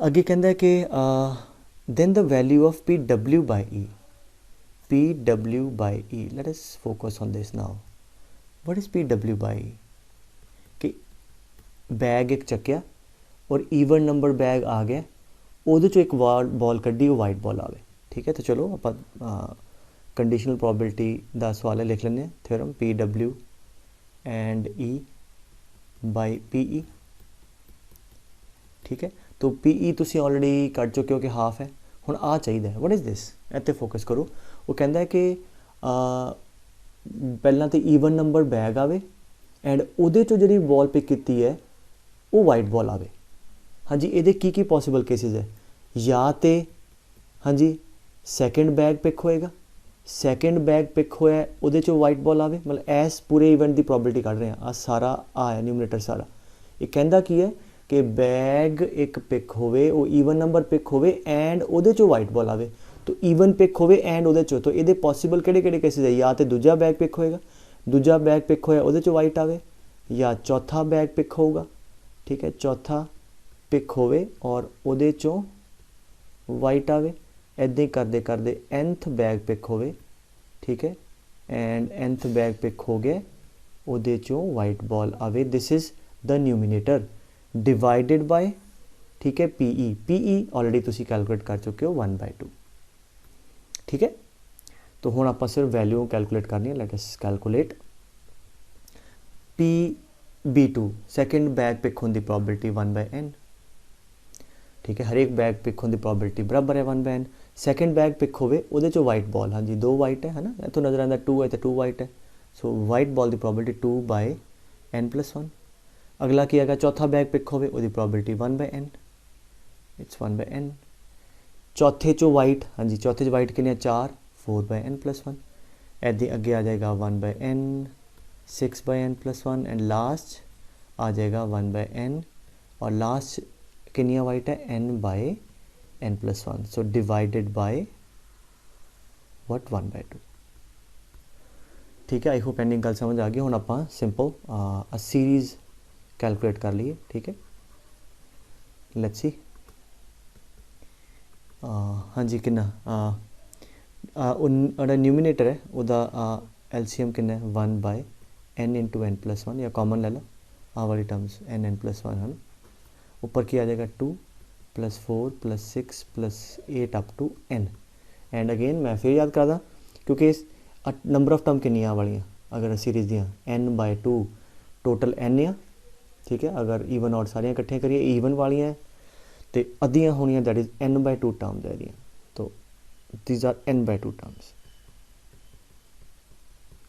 अगे कहता है कि then the value of PW/E let us focus on this now what is PW/E कि बैग एक चक्या और ਈਵਨ नंबर बैग आ गया वो एक बॉल कड्डी वो वाइट बॉल आवे। ठीक है तो चलो आप कंडीशनल प्रोबेबिलिटी का सवाल है लिख लें थ्योरम PW एंड E/PE। ठीक है तो PE तुसी ऑलरेडी कट चुके हो कि हाफ है हुण आ चाहिए वट इज़ दिस इत्ते फोकस करो वो कहता है कि पहला तो ਈਵਨ नंबर बैग आवे एंड उहदे चों जिहड़ी बॉल पिक की है वो वाइट बॉल आवे। हाँ जी ये की पॉसीबल केसिस है या तो हाँ जी सैकेंड बैग पिक होएगा सैकेंड बैग पिक होया उहदे चों वाइट बॉल आवे मतलब इस पूरे इवेंट की प्रोबेबिलिटी कढ़ रहे हैं आ सारा आया न्यूमरेटर सारा ये कहता की है कि बैग एक पिक होवे वो ਈਵਨ नंबर पिक होवे एंड उहदे चों वाइट बॉल आवे तो ਈਵਨ पिक होवे एंड उहदे चों तो ये पॉसीबल किहड़े केसिस है या तो दूजा बैग पिक होएगा दूजा बैग पिक होया उहदे चों वाइट आवे या चौथा बैग पिक होगा। ठीक है चौथा पिक होवे और उहदे चों वाइट आवे ऐदा ही करते करते nth बैग पिक होवे। ठीक है एंड nth बैग पिक हो गया उहदे चों वाइट बॉल आवे this is the numerator divided by ठीक है PE ऑलरेडी तुसी कैलकुलेट कर चुके हो 1/2। ठीक है तो हुण आपां सिर्फ वैल्यू कैलकुलेट करनी है let us calculate PB2 second bag pick होने की प्रोबेबिलिटी 1/n। ठीक है हर एक बैग पिक होने की प्रोबेबिलिटी बराबर है 1/n। सैकेंड बैग पिक होवे उहदे चों वाइट बॉल हाँ जी 2 वाइट है ना इत्थों नज़र आंदा 2 है तो 2 वाइट है सो वाइट बॉल की प्रोबेबिलिटी 2/n+1। अगला की है चौथा बैग पिक होवे उसकी प्रोबेबिलिटी 1/n इट्स 1/n। चौथे चो वाइट हाँ जी चौथे च वाइट कितने 4 4/n+1 ऐसे अगे आ जाएगा 1/n 6/n+1 एंड लास्ट आ जाएगा 1/n और लास्ट कितनी वाइट है n/n+1 so divided by what 1/2। ठीक है आई होप एंडिंग गल समझ आ गई हुण आपां सिंपल अ सीरीज़ कैलकुलेट कर लीए। ठीक है लेट्स सी हाँ जी कितना न्यूमिनेटर है उदा LCM कितना है 1/n × n+1 या कॉमन ले लो आ वाली टर्म्स n+1 है ना ऊपर की आ जाएगा 2 + 4 + 6 + 8 up to n and again मैं फिर याद करदा क्योंकि नंबर ऑफ टर्म कितनी वाली अगर सीरीज़ दियाँ n/2 टोटल n आ। ठीक है अगर ਈਵਨ ऑड सारियां इकट्ठियां करिए ਈਵਨ वाली तो अद्धियां होनियां दैट इज़ n/2 टर्म्स है दियाँ तो दीज आर n/2 टर्म्स।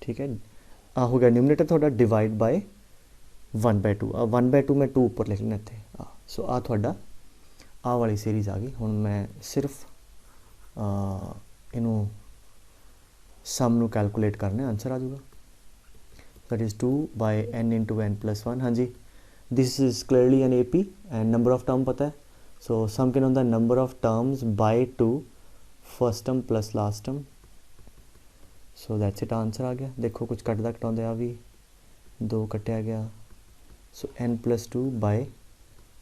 ठीक है आ हो गया न्यूमिनेटर थोड़ा डिवाइड बाय 1/2 1/2 मैं 2 ਉੱਪਰ ਲਿਖ ਲੈਣਾ ਇੱਥੇ ਸੋ ਆ ਤੁਹਾਡਾ ਆਹ ਵਾਲੀ ਸੀਰੀਜ਼ ਆ ਗਈ। ਹੁਣ ਮੈਂ ਸਿਰਫ ਇਹਨੂੰ ਸਮ ਨੂੰ ਕੈਲਕੂਲੇਟ ਕਰਨਾ, ਆਂਸਰ ਆ ਜਾਊਗਾ। that is 2 by n into n plus 1। हाँ जी, this is clearly an AP and number of term पता है, so sum कितना होता है number of terms by 2 first term plus last term। so that's it, answer आ गया। देखो कुछ कटदा घटाउंदे आ भी 2 कटिया गया, so n plus 2 by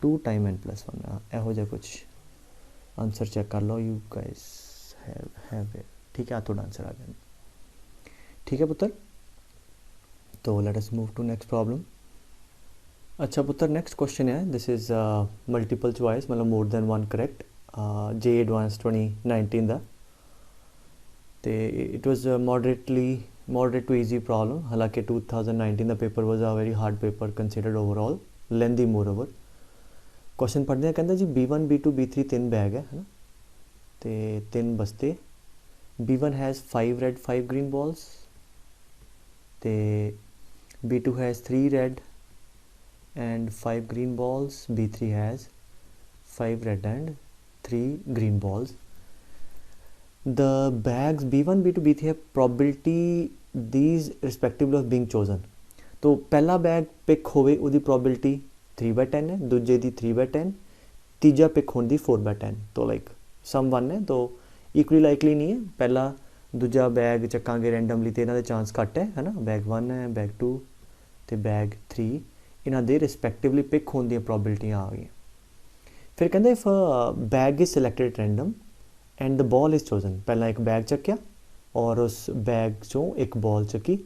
2 time n plus 1 ਇਹੋ ਜਿਹਾ ਕੁਛ आंसर चेक कर लो, you guys have it। ठीक है, थोड़ा आंसर आ गया। ठीक है पुत्र, तो let us move to next problem. अच्छा पुत्र, नेक्स्ट क्वेश्चन है, दिस इज़ मल्टीपल चॉइस, मतलब more than one correct, JEE advanced 2019 का। तो it was moderate to easy problem, हालांकि 2019 का paper was a very hard paper considered overall, लेंदी moreover. Question पढ़ते हैं, कहता जी B1 B2 B3 तीन बैग है ना, तो तीन बस्ते। B1 has 5 red 5 green balls, तो B2 has 3 red and 5 green balls, B3 has 5 red and 3 green balls। The bags B1 B2 B3 have probability these respectively of being chosen। तो पहला bag pick होवे उदी probability 3/10 है, दूजे दी 3/10, तीजा pick होने दी 4/10। तो like some 1 है, तो इक्वली लाइकली नहीं है। पहला दूजा बैग चक्कांगे रैंडमली तो इन्हों चांस घट है ना, बैग 1 है, बैग 2 तो बैग 3, इन्हों के रिस्पैक्टिवली पिक होने दी प्रॉबिलिटियाँ आ गई। फिर कहते if bag is selected random and the ball is chosen, पहला एक बैग चक्या और उस बैग चों एक बॉल चकी,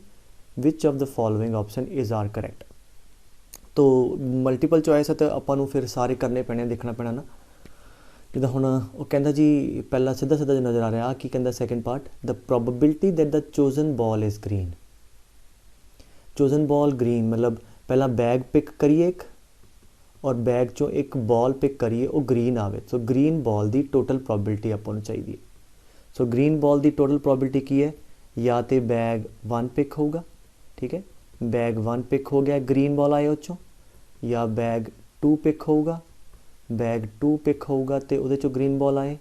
which of the following option is are correct. तो मल्टीपल चॉइस है तो आपां फिर सारे करने पैने, देखना पैना ना। जिदा हुण वो कहता जी पहला सीधा सीधा जो नज़र आ रहा कि कहता second part, the probability that the chosen ball is green. Chosen ball green मतलब पहला बैग पिक करिए एक और बैग चो एक बॉल पिक करिए वो ग्रीन आवे, सो ग्रीन बॉल की टोटल प्रोबेबिलिटी आपां नूं चाहिए। सो ग्रीन बॉल की टोटल प्रोबेबिलिटी की है, या तो बैग 1 पिक होगा, ठीक है, बैग 1 पिक हो गया ग्रीन बॉल आए उस चों, या बैग 2 पिक होगा, बैग 2 पिक होगा तो वो ग्रीन बॉल आए,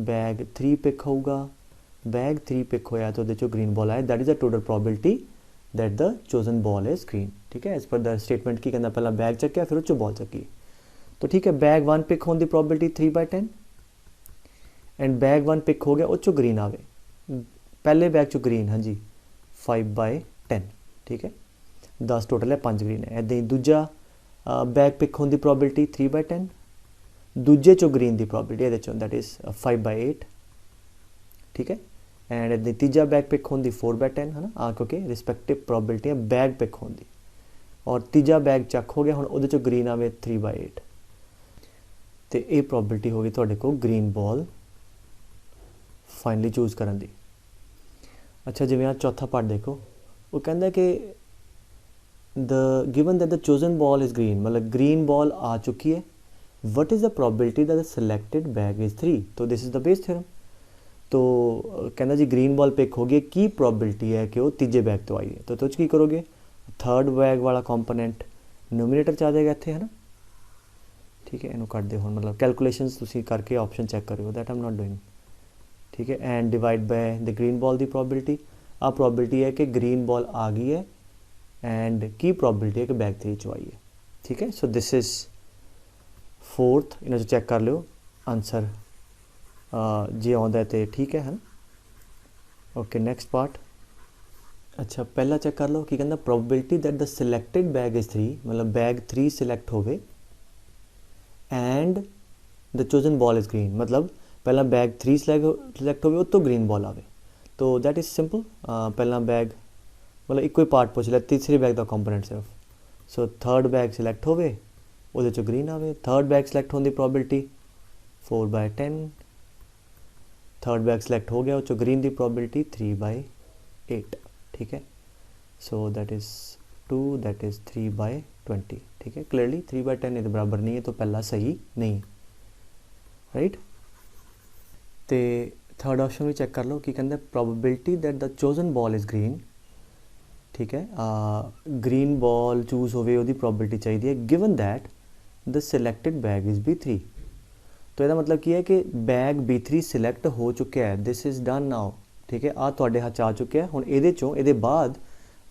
बैग 3 पिक होगा, बैग 3 पिक होया तो वो ग्रीन बॉल आए। That is the total probability that the chosen ball is green. ठीक है, एज पर द स्टेटमेंट की कहना पहला बैग चक्या फिर उस बॉल चकी। तो ठीक है, बैग 1 पिक होने की प्रोबेबिलिटी 3/10 एंड बैग 1 पिक हो गया उस ग्रीन आवे, पहले बैग चो ग्रीन, हाँ जी 5/10। ठीक है, 10 टोटल है, 5 ग्रीन है। इदां ही दूजा बैग पिक होने की प्रोबेबिलिटी 3/10, दूजे चो ग्रीन की प्रोबेबिलिटी ये दैट इज़ 5/8। ठीक है, एंड इदां तीजा बैग पिक होने की 4/10 है ना, क्योंकि रिस्पैक्टिव प्रोबेबिलिटी बैग पिक होने की, और तीजा बैग चक हो गया, हुण उहदे चो ग्रीन आवे 3/8, तो ये प्रोबेबिलिटी होगी तुहाडे कोल ग्रीन बॉल फाइनली चूज करन दी। अच्छा, जिवें आ चौथा पार्ट देखो, वो कहता है कि the given that the chosen ball is green, मतलब ग्रीन बॉल आ चुकी है, what is the probability that the selected bag is 3। तो this is the Bayes theorem. तो कहना जी ग्रीन बॉल पिक हो गई, की प्रोबेबिलिटी है कि वो तीजे बैग तो आई है, तो तुझ की करोगे, थर्ड बैग वाला कंपोनेंट नोमीनेटर च आ जाएगा इत्थे, है ना। ठीक है, इनू कट दे हुण, मतलब कैलकुलेशनस तुसीं करके ऑप्शन चैक करियो, that I am not doing. ठीक है, and divide by the green ball की प्रोबेबिलिटी। आ प्रोबेबिलिटी है कि ग्रीन बॉल आ गई है एंड की प्रोबेबिलिटी है कि बैग 3 चो आई है। ठीक है, सो दिस इज़ फोर्थ, इन्हां चो चैक कर लियो आंसर जे आउंदा है तो ठीक है ना। Okay, next part. अच्छा, पहला चेक कर लो कि कहना probability that the selected bag is 3, मतलब बैग 3 सिलेक्ट होवे and the chosen ball is green, मतलब पहला बैग 3 सिलेक्ट होवे तो ग्रीन बॉल आवे। तो दैट इज़ सिंपल, पहला बैग मतलब एक ही पार्ट पूछ लिया, तीसरे बैग का कंपोनेंट सिर्फ। सो थर्ड बैग सिलेक्ट होवे उहदे चो ग्रीन आवे, थर्ड बैग सिलेक्ट होने की प्रोबेबिलिटी 4/10, थर्ड बैग सिलेक्ट हो गया उस ग्रीन की प्रोबेबिलिटी 3/8। ठीक है, so that is 2, that is 3/20। ठीक है, क्लियरली 3/10 ये बराबर नहीं है, तो पहला सही नहीं, राइट। तो थर्ड ऑप्शन भी चेक कर लो कि कहते probability that the chosen ball is green ठीक है, ग्रीन बॉल चूज़ होवे ਉਹਦੀ ਪ੍ਰੋਬਿਲਿਟੀ ਚਾਹੀਦੀ ਹੈ given that the selected bag is B3। तो ਇਹਦਾ मतलब ਕੀ ਹੈ ਕਿ ਬੈਗ B3 ਸਿਲੈਕਟ ਹੋ ਚੁੱਕਿਆ ਹੈ, ਦਿਸ ਇਜ਼ ਡਨ ਨਾਓ। ਠੀਕ ਹੈ, ਆ ਤੁਹਾਡੇ ਹੱਥ 'ਚ ਆ ਚੁੱਕਿਆ। ਹੁਣ ਇਹਦੇ ਚੋਂ ਇਹਦੇ ਬਾਅਦ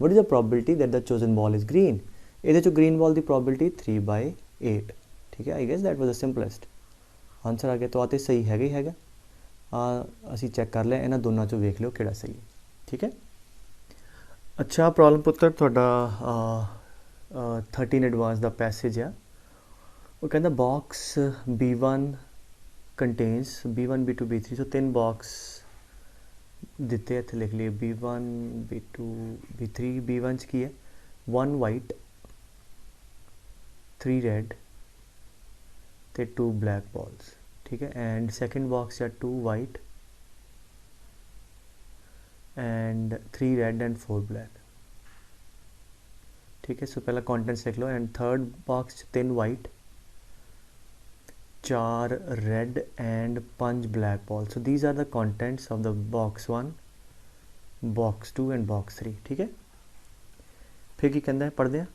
what is the probability that the chosen ball is green. ਇਹਦੇ ਚੋਂ ਗ੍ਰੀਨ ਬॉल ਦੀ ਪ੍ਰੋਬਿਲਿਟੀ 3/8। ਠੀਕ ਹੈ, I guess that was the simplest answer ਆ ਗਿਆ। ਤਾਂ ਆ ਤੇ ਸਹੀ ਹੈਗਾ ਹੀ ਹੈਗਾ। ਅਸੀਂ ਚੈੱਕ ਕਰ ਲਿਆ, ਇਹਨਾਂ ਦੋਨਾਂ ਚੋਂ ਵੇਖ ਲਿਓ ਕਿਹੜਾ ਸਹੀ ਹੈ। ਠੀਕ ਹੈ, ਅੱਛਾ ਪ੍ਰੋਬਲਮ ਪੁੱਤਰ ਤੁਹਾਡਾ 13 ਐਡਵਾਂਸ ਦਾ ਪੈਸੇਜ ਆ। ਉਹ ਕਹਿੰਦਾ box B1 contains B1 B2 B3। ਸੋ 3 ਬਾਕਸ ਦਿੱਤੇ, ਇੱਥੇ ਲਿਖ ਲਈਏ B1 B2 B3। B1 'ਚ ਕੀ ਹੈ, 1 ਵਾਈਟ 3 ਰੈਡ ਤੇ 2 ਬਲੈਕ ਬॉल्स। ठीक है, एंड सेकंड बॉक्स या 2 white and 3 red and 4 black. ठीक है, सो पहला कॉन्टेंट्स लिख लो। And third box 3 white 4 red and 5 black ball. So these are the contents of the box 1 box 2 and box 3। ठीक है, फिर की कहता है पढ़ते हैं।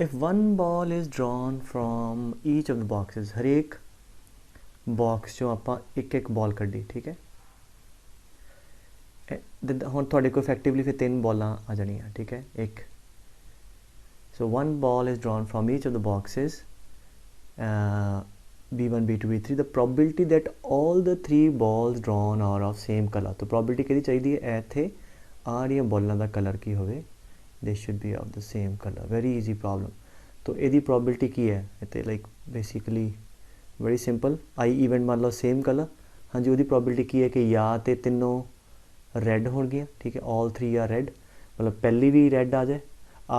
If 1 ball is drawn from each of the boxes, हरेक बॉक्स चों ਆਪਾਂ ਇੱਕ ਬॉल ਕੱਢੀ। ठीक है, ਹੁਣ ਤੁਹਾਡੇ ਕੋਲ ਇਫੈਕਟਿਵਲੀ ਫਿਰ 3 ਬॉलां ਆ ਜਾਣੀਆਂ। ठीक है, ਇੱਕ so 1 ball is drawn from each of the boxes B1 B2 B3। the probability that all the 3 balls drawn are of same color। तो probability ਕਿਹਦੀ ਚਾਹੀਦੀ ਹੈ, ਇੱਥੇ ਆ ਰਹੀਆਂ ਬੋਲਾਂ ਦਾ ਕਲਰ ਕੀ ਹੋਵੇ, they should be of the same color। very easy problem। तो ਇਹਦੀ probability ਕੀ ਹੈ ਇੱਥੇ, ਲਾਈਕ ਬੇਸਿਕਲੀ ਵੈਰੀ ਸਿੰਪਲ। ਆਈ ਈਵੈਂਟ ਮੰਨ ਲਓ ਸੇਮ ਕਲਰ। ਹਾਂਜੀ, ਉਹਦੀ ਪ੍ਰੋਬਿਲਿਟੀ ਕੀ ਹੈ ਕਿ ਜਾਂ ਤੇ ਤਿੰਨੋਂ ਰੈੱਡ ਹੋਣਗੀਆਂ। ਠੀਕ ਹੈ, ਆਲ 3 ਆਰ ਰੈੱਡ, ਮਤਲਬ ਪਹਿਲੀ ਵੀ ਰੈੱਡ ਆ ਜਾਏ।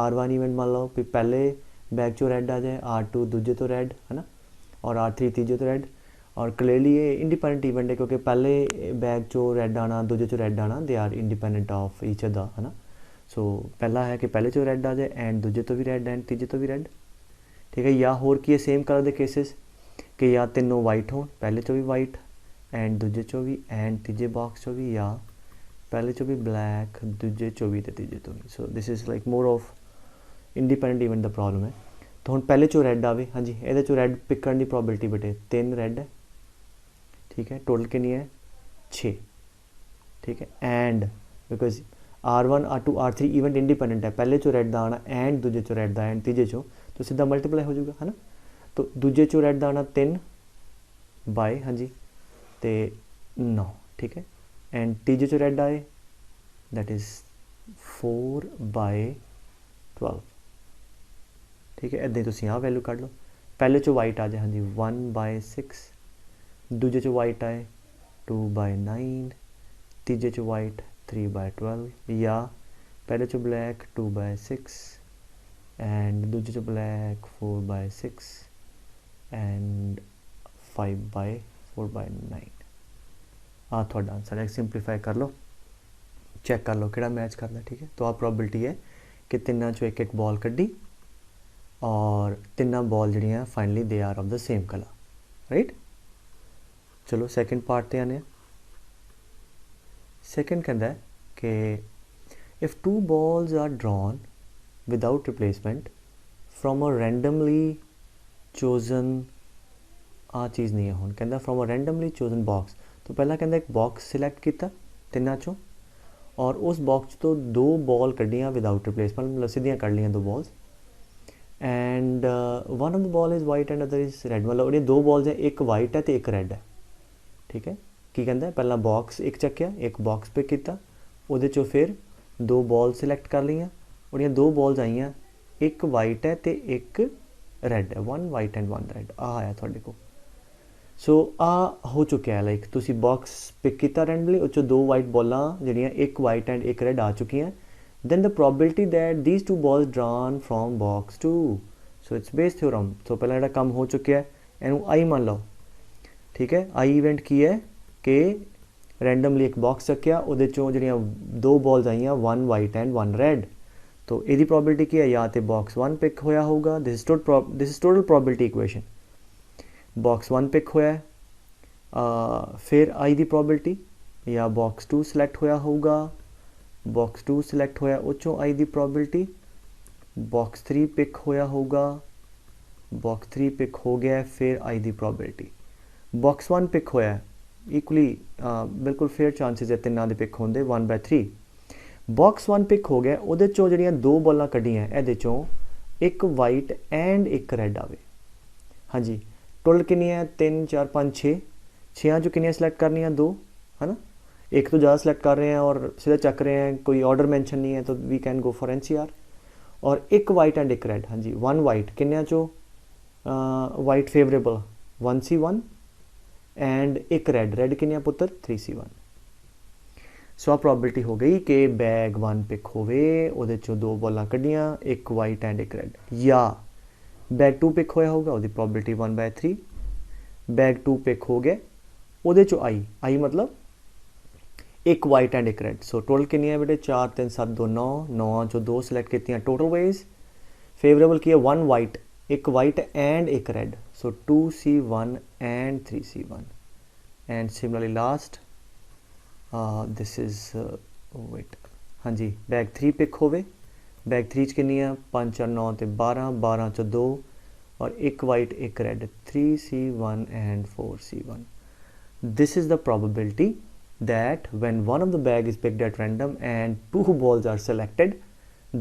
R1 ਈਵੈਂਟ ਮੰਨ ਲਓ ਵੀ ਪਹਿਲੇ ਬੈਗ 'ਚੋਂ ਰੈੱਡ ਆ ਜਾਏ, R2 ਦੂਜੇ ਤੋਂ ਰੈੱਡ ਹੈ ਨਾ, ਔਰ R3 ਤੀਜੇ ਤੋਂ ਰੈੱਡ। ਔਰ ਕਲੀਅਰਲੀ ਇਹ ਇੰਡੀਪੈਂਡੈਂਟ ਈਵੈਂਟ ਹੈ ਕਿਉਂਕਿ ਪਹਿਲੇ ਬੈਗ 'ਚੋਂ ਰੈੱਡ ਆਉਣਾ, ਦੂਜੇ 'ਚੋਂ ਰੈੱਡ ਆਉਣਾ, they are independent of each other ਹੈ ਨਾ। ਸੋ ਪਹਿਲਾ ਹੈ ਕਿ ਪਹਿਲੇ 'ਚੋਂ ਰੈੱਡ ਆ ਜਾਏ ਐਂਡ ਦੂਜੇ ਤੋਂ ਵੀ ਰੈੱਡ ਐਂਡ ਤੀਜੇ ਤੋਂ ਵੀ ਰੈੱਡ। ਠੀਕ ਹੈ, ਜਾਂ ਹੋਰ ਕੀ ਹੈ ਸੇਮ ਕਲਰ ਦੇ ਕੇਸਿਸ कि या तीनों वाइट हो, पहले चो भी वाइट एंड दूजे चो भी एंड तीजे बॉक्स चो भी, या पहले चो भी ब्लैक दूजे चो भी तीजे तो भी। So this is like more of independent event the problem है। तो हुण पहले चो रैड आवे। हाँ जी, ये चो रैड पिक करने की प्रॉबिलिटी बेटे 3 रैड है। ठीक है, टोटल कितनी है 6। ठीक है, and because R1 R2 R3 event independent है, पहले चो रैड का आना एंड दूजे चो रैड का एंड तीजे चो, तो सीधा मल्टीप्लाई हो जाएगा है ना। तो दूजे चो रैड का आना 3 बाय हाँ जी तो 9। ठीक है, एंड तीजे चो रैड आए दैट इज़ 4/12। ठीक है, इदां तुसीं आ वैल्यू कढ लो। पहले चो वाइट आ जाए हाँ जी 1/6, दूजे चो वाइट आए 2/9, तीजे चो वाइट 3/12, या पहले चो ब्लैक 2/6 एंड दूजे चो ब्लैक 4/6 एंड 5/4/9। आ थोड़ा आंसर है। सिंपलीफाई कर लो, चेक कर लो कि मैच करता। ठीक है, तो आ प्रॉबिलिटी है कि तिना चो एक बॉल कड्डी और तिना बॉल जड़ियाँ finally they are of the same colour. Right, चलो सैकेंड पार्ट ते आने। सैकेंड कहता है कि if 2 balls are drawn without replacement from a randomly chosen आ चीज़ नहीं है। हुण कहता from a randomly chosen box. तो पहला कहता एक बॉक्स सिलैक्ट किया तिना चों और उस बॉक्स तो 2 बॉल कड्डियाँ विदाउट रिप्लेसमेंट, मतलब सीधियाँ कढ़ लियाँ 2 balls and one of the ball is white and other is red. मतलब ये 2 बॉल्स है, एक वाइट है तो एक रैड है। ठीक है, की कहता पहला बॉक्स एक चक्या, एक बॉक्स पिक किया, उहदे चों फिर 2 बॉल सिलैक्ट कर लियाँ, उहदियां 2 बॉल्स आईयां, एक वाइट है तो एक रैड है, 1 वाइट एंड 1 रैड आ आया तुहाडे कोल। सो आ हो चुका है, लाइक तुसी बॉक्स पिक किया रैंडमली, उस 2 वाइट बॉलां जिहड़ियां एक वाइट एंड एक रैड आ चुकी हैं। then the probability that these 2 balls drawn from box 2, so it's Bayes theorem। तो पहला जिहड़ा काम हो चुका है इहनूं आई मान लो। ठीक है, आई इवेंट की है कि रैंडमली एक बॉक्स चक्या, उहदे चों जिहड़ियां 2 बॉल्स आईयां 1 वाइट एंड 1 रैड। तो इहदी प्रॉबिलिटी की है, या तो बॉक्स 1 पिक होया होगा, this is total probability equation. Box 1 pick होया है, फिर आई दी प्रॉबिलिटी, या बॉक्स 2 सिलैक्ट होया होगा, बॉक्स 2 सिलेक्ट होया उचों आई दी प्रॉबिलिटी, बॉक्स 3 पिक होया होगा, बॉक्स 3 पिक हो गया फिर आई दी प्रॉबिलिटी, बॉक्स 1 पिक होया इक्वली बिल्कुल फेयर चांसेस है तिन्ना दे पिक होंदे 1/3। बॉक्स 1 पिक हो गया उहदे चों जिहड़ियां 2 बॉलां कड्डियां इहदे चों एक वाइट एंड एक रैड आवे। हाँ जी, टोटल कितनी 3 4 5 6, 6 चो कितनी सिलेक्ट करनियाँ 2 है ना, एक तो ज़्यादा सिलेक्ट कर रहे हैं और सीधा चक रहे हैं, कोई ऑर्डर मेंशन नहीं है तो we can go for NCR। और एक वाइट एंड एक रेड, हाँ जी 1 वाइट किन्ने चो वाइट फेवरेबल 1C1 एंड एक रेड, रेड किन्ने पुत्र 3C1। सो आ प्रॉबिलिटी हो गई कि बैग 1 पिक होवे उहदे चो 2 बॉलां कड्डियां एक वाइट एंड एक रेड, या बैग 2 पिक होया होगा उहदी प्रॉबिलिटी 1/3, बैग 2 पिक हो गया उहदे चो आई मतलब एक वाइट एंड एक रेड। सो टोटल कितनी है बेटे 4 3 7 2 9, 9 चो 2 सिलेक्ट की टोटल वाइज फेवरेबल की है 1 वाइट, एक वाइट एंड एक red, so 2C1 and 3C1 and similarly last this is white, हाँ जी बैग 3 पिक होवे, बैग 3 च कितनी है 5 4 9 ते 12, 12 चो 2 और एक वाइट एक red 3C1 and 4C1। This is the probability that when one of the bag is picked at random and 2 balls are selected,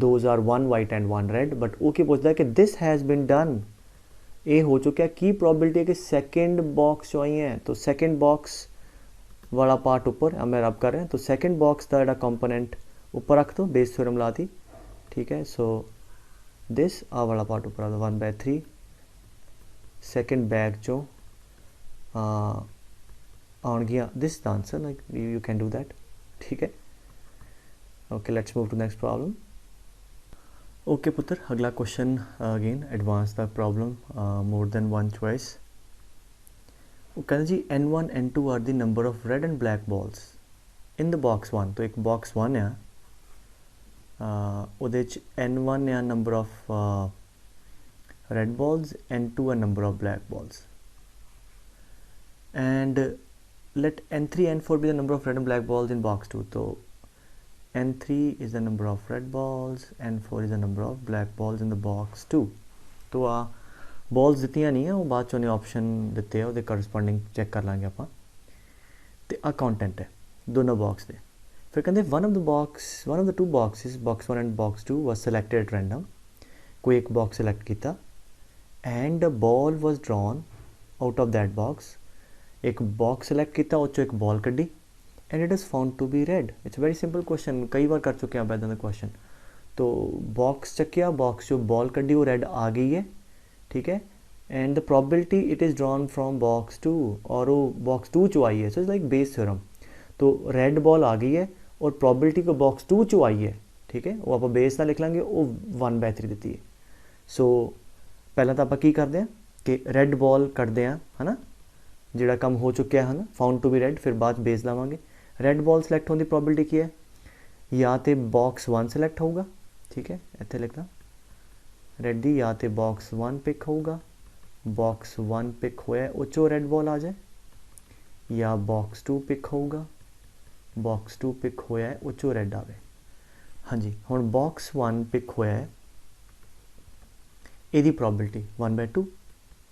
those are 1 white and 1 red, but okay पूछता है कि this has been done, ये हो चुका है, की probability है कि सेकेंड बॉक्स जो आई है, तो सेकेंड बॉक्स वाला पार्ट ऊपर हम रब कर रहे हैं, तो सेकेंड बॉक्स का जो कंपोनेंट ऊपर रख दो, बेस थ्योरम ला दी, ठीक है। सो दिस आ वाला पार्ट ऊपर आ दो 1/3 सेकेंड बैग चो आउणगियां, this the answer, like you can do that, ठीक है। Okay let's move to next problem. Okay पुत्र अगला question again advance the problem, more than one choice. वो कहते जी N1 N2 are the number of red and black balls in the box 1, तो एक box 1 है ਉਹਦੇ ਚ N1 ਆ number of red balls, N2 a number of black balls, and let N3 N4 be the number of red and black balls in box 2, so N3 is the number of red balls, N4 is the number of black balls in the box 2। तो आ balls दित्तियां नहीं है, वो बाद चों ने option दिते हैं, ਉਹਦੇ करस्पॉन्डिंग चेक कर लाਂਗੇ ਆਪਾਂ, ਤੇ ਆ कंटेंट है दोनों बॉक्स ਦੇ। फिर कहते one of the two boxes, box 1 and box 2 was selected at random, कोई एक बॉक्स सिलेक्ट किया and a ball was drawn out of that box, एक बॉक्स सिलेक्ट किया उस एक बॉल कड्डी and it is found to be red। It's very simple question, कई बार कर चुके हैं आप इदां दा क्वेश्चन। तो बॉक्स चक्या, बॉक्स जो बॉल कड्डी वो रेड आ गई है, ठीक है, and the probability it is drawn from box 2 और वो बॉक्स 2 चो आई है, so it's like Bayes theorem. तो रेड बॉल आ गई है और प्रोबेबिलिटी को बॉक्स 2 चो आई है, ठीक है, वो आप बेस ना लिख लांगे, वो 1/3 दी है। सो पहला तो आप की करते हैं कि रेड बॉल कटते हैं, है ना, जोड़ा काम हो चुका है ना, फाउंड टू बी रेड, फिर बाद बेस लावांगे। रेड बॉल सिलेक्ट होने की प्रोबेबिलिटी की है, या तो बॉक्स 1 सिलेक्ट होगा, ठीक है, इतने लिखना रेड दी, या तो बॉक्स 1 पिक होगा, बॉक्स 1 पिक होया उचो रेड बॉल आ जाए, या बॉक्स 2 पिक होगा, बॉक्स 2 पिक होया है उचो रेड आवे। हाँ जी, हुण बॉक्स 1 पिक होया है, इहदी प्रोबेबिलिटी 1/2,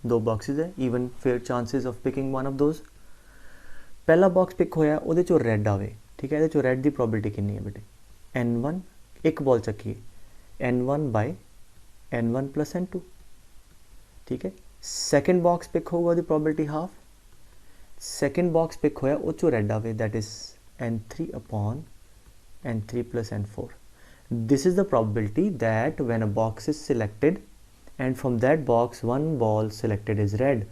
2 बॉक्सेस है, even fair chances of picking one of those. पहला बॉक्स पिक होया उहदे चो रेड आवे, ठीक है, इहदे चो रेड दी प्रोबेबिलिटी कितनी है बेटे N1, एक बॉल चक्की N1 + N2, ठीक है। सेकेंड बॉक्स पिक होगा उहदी probability half, second box pick होया उचो रेड आवे, that is N3 + N4। This is the probability that when a box is selected and from that box one ball selected is red,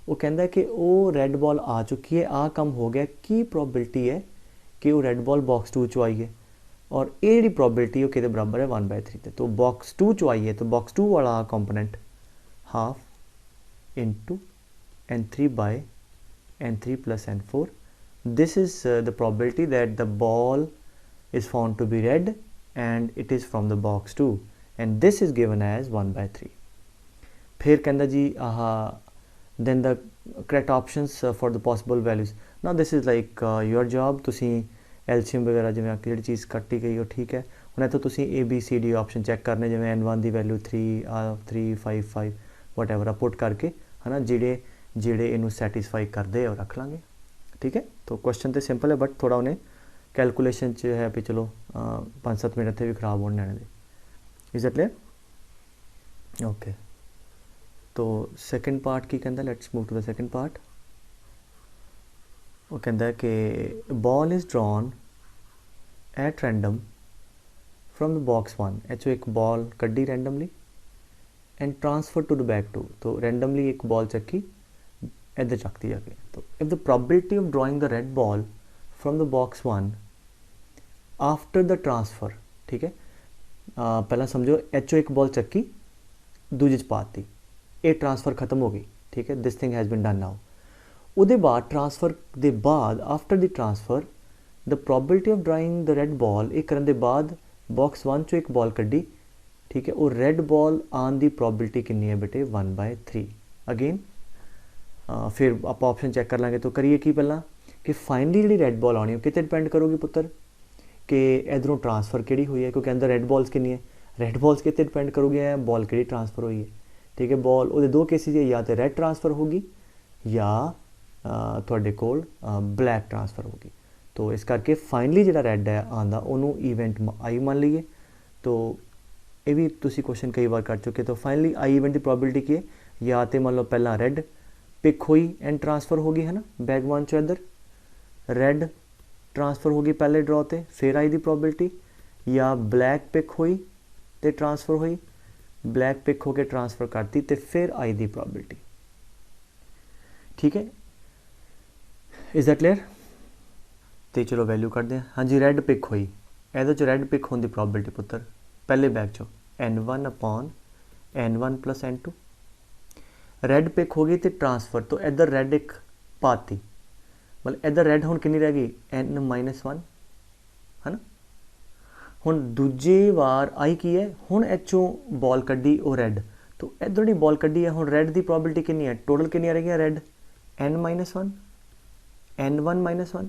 वो कहता है कि वो रेड बॉल आ चुकी है, आ कम हो गया, की प्रोबेबिलिटी है कि वो रेड बॉल बॉक्स 2 चो आई है, और ये जी प्रोबेबिलिटी वो कि बराबर है 1/3। तो बॉक्स 2 चो आई है, तो बॉक्स 2 वाला component half into N3 / N3 + N4। This is the probability that the ball is found to be red and it is from the box 2, and this is given as 1/3। फिर कहता जी then the correct options for the possible values। Now this is like your job, तुसी एल्शियम वगैरह जिवें आके जिहड़ी चीज़ कट्टी गई वो ठीक है। हुण इत्थों तुसीं ABCD ऑप्शन चैक करने, जिवें N1 की वैल्यू 3 वट एवर पुट करके है ना, जिहड़े इनू सैटिस्फाई करते और रख लांगे। ठीक है, तो क्वेश्चन तो सिंपल है, बट थोड़ा उन्हें कैलकुलेशन च है भी चलो 5-7 मिनट इत्थे भी खराब होने लैणे दे। Is it clear? ओके, तो सैकेंड पार्ट की कहता, let's move to the second part. वो कहता कि ball is drawn at random from the box 1, चो एक बॉल कड्डी randomly and transfer to the back 2, तो रैंडमली एक बॉल चक्की इधर चकती जाके। तो if the probability of drawing the red ball from the box 1 after the transfer, ठीक है, पहला समझो चो एक बॉल चक्की दूजे च पाती, ये ट्रांसफर खत्म हो गई। ठीक है, this thing has been done now. उहदे बाद ट्रांसफर दे बाद after the transfer the probability of drawing the red ball, ये करने के बाद बॉक्स 1 चो एक बॉल कड्डी, ठीक है, और रेड बॉल आने की प्रोबेबिलिटी कितनी है बेटे 1/3। अगेन फिर आप ऑप्शन चैक कर लाँगे। तो करिए कि पहला कि फाइनली जी रेड बॉल आनी कितने डिपेंड करोगी पुत्र कि इधरों ट्रांसफर कि हुई है, क्योंकि अंदर रेड बॉल्स कितनी है, रेड बॉल्स कितने डिपेंड करोगे है बॉल कि ट्रांसफर हुई है। ठीक है, बॉल वो दो केसिस है, या तो रेड ट्रांसफर होगी या थोड़े कोल ब्लैक ट्रांसफर होगी। तो इस करके फाइनली जो रेड है आंदा उन्होंने ईवेंट आई मान लीए। तो ये भी तुसी क्वेश्चन कई बार कर चुके। तो फाइनली आई ईवेंट की प्रोबेबिलिटी की है, या तो मान लो पहला रेड पिक हुई एंड ट्रांसफर होगी है ना बैग 1 चो, इधर रेड ट्रांसफर होगी पहले ड्रॉ ते फिर आई दी प्रोबेबिलिटी, या ब्लैक पिक हुई तो ट्रांसफर हुई, ब्लैक पिक होकर ट्रांसफर करती तो फिर आई दी प्रोबेबिलिटी। ठीक है, इज दैट क्लियर? तो चलो वैल्यू करते हैं। हाँ जी, रेड पिक हुई, ये रेड पिक होने की प्रोबेबिलिटी पुत्र पहले बैग चो N1/N1 + N2। रेड पिक हो गई तो ट्रांसफर, तो इधर रेड एक पाती, मतलब इधर रेड हुण कितनी रह गई N-1 है ना। हुण दूजे वार आई की है, हुण एचो बॉल कड्डी और रेड, तो इधर जी बॉल कड्डी है, हुण रेड की प्रोबेबिलिटी कितनी है, टोटल कितनी रह गई रेड N-1 N1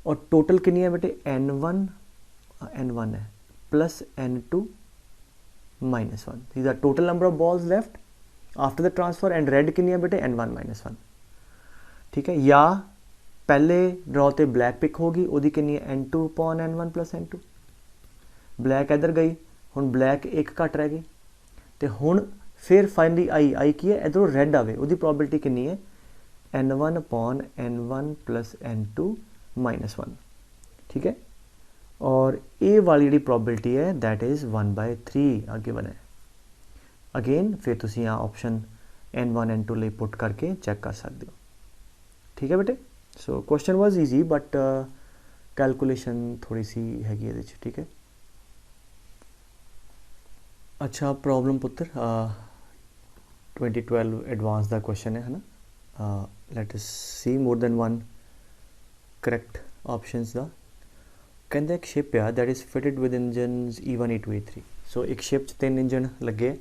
और टोटल कितनी है बेटे N1 है plus N2 -1। These are total number of balls left after the transfer and red कितनी है बेटे N1 -1। ठीक है, या पहले ड्रॉ ते ब्लैक पिक होगी, वो कितनी है N2/N1 + N2। ब्लैक इधर गई, हुण ब्लैक एक घट रह गई, तो हुण फिर फाइनली आई की है इधरों रेड आवे, वो प्रोबेबिलिटी कितनी है N1/N1 + N2 -1। ठीक है, और ए वाली जी प्रोबेबिलिटी है दैट इज़ 1/3 आगे बने। अगेन फिर तुम यहाँ ऑप्शन N1 N2 लिए पुट करके चेक कर सकते हो। ठीक है बेटे, so question was easy but calculation थोड़ी सी हैगी ये। ठीक है, अच्छा प्रॉब्लम पुत्र 2012 एडवांस का क्वेश्चन है ना। Let us see more than one correct options दा। कहते एक शिप आ that is fitted with engine E1 E2 E3। So एक शिप 3 इंजन लगे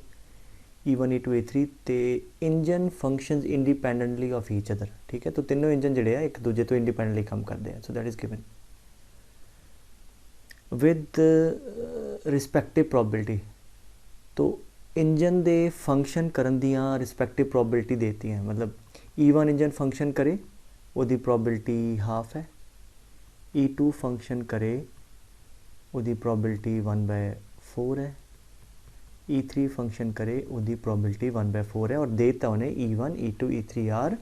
E1 E2 E3 ते engine functions independently of each other. ठीक है, तो तीनों इंजन जोड़े एक दूजे तो इंडिपेंडेंटली काम करते हैं। So that is given with respective probability. तो इंजन दे फंक्शन करन दियां रिस्पैक्टिव प्रोबेबिलिटी देती हैं, मतलब E1 इंजन फंक्शन करे वो प्रोबेबिलिटी हाफ है, E2 फंक्शन करे वो प्रोबेबिलिटी 1/4 है, E3 फंक्शन करे वो प्रोबेबिलिटी 1/4 है। और देता उन्हें E1 E2 E3 are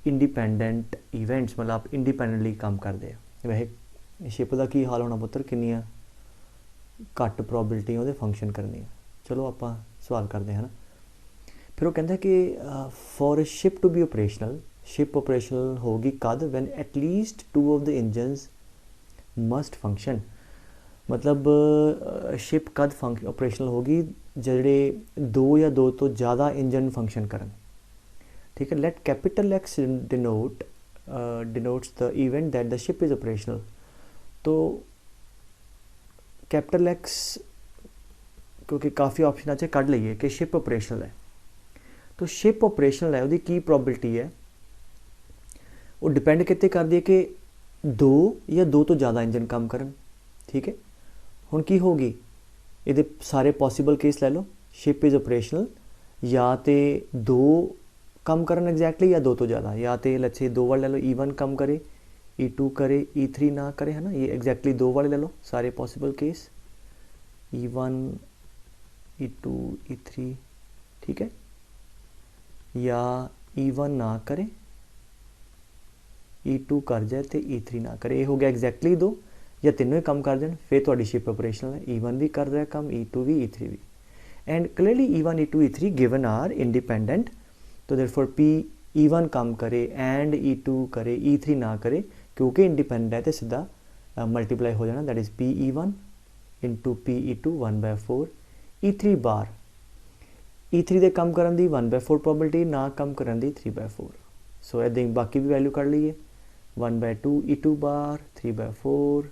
independent events, मतलब आप इंडिपेंडेंटली काम करते हैं। वैसे शिप का की हाल होना पुत्र कितनी घट प्रोबेबिलिटी वो फंक्शन करनी है। चलो आप सवाल करते हैं ना। फिर वो कहता है कि for a ship to be operational, ship operational होगी कद when at least 2 of the engines must function. मतलब शिप कद ऑपरेशनल होगी जड़े 2 या 2 तो ज़्यादा इंजन फंक्शन करन। ठीक है, let capital X denotes the event that the ship is operational. तो कैपिटल X क्योंकि काफ़ी ऑप्शन अच्छे कढ़ लीए कि शिप ऑपरेशनल है, तो शिप ऑपरेशनल है वो की प्रोबेबिलिटी है वो डिपेंड कितने कर दी है कि दो या दो तो ज़्यादा इंजन काम करन, ठीक है। हुण की होगी, ये सारे पॉसीबल केस लै लो, शिप इज़ ऑपरेशनल, या तो दो कम करन एग्जैक्टली या दो तो ज़्यादा, या तो लेट्स से दो वाले ले लो, E1 कम करे, E2 करे, E3 ना करे, है ना, ये एग्जैक्टली दो वाले ले लो सारे possible case, E1 E2 E3, ठीक है, या E1 ना करे, E2 कर जाए तो E3 ना करे, ये हो गया एग्जैक्टली दो, या तीनों ही कम कर देन फिर तुहाडी शिप ऑपरेशनल है, E1 भी कर रहा है कम, E2 भी E3 भी, and clearly E1 E2 E3 given are independent, तो देयरफॉर P E1 कम करे एंड E2 करे, E3 ना करे, क्योंकि इंडिपेंडेंट है तो सीधा मल्टीप्लाई हो जाना, that is P E1 into P E2 1/4, E3 bar, E3 ਦੇ कम करन दी 1/4 प्रोबेबिलिटी, ना कम करन दी 3/4, सो इदां बाकी भी वैल्यू कढ़ लीए, 1/2 E2 bar, 3/4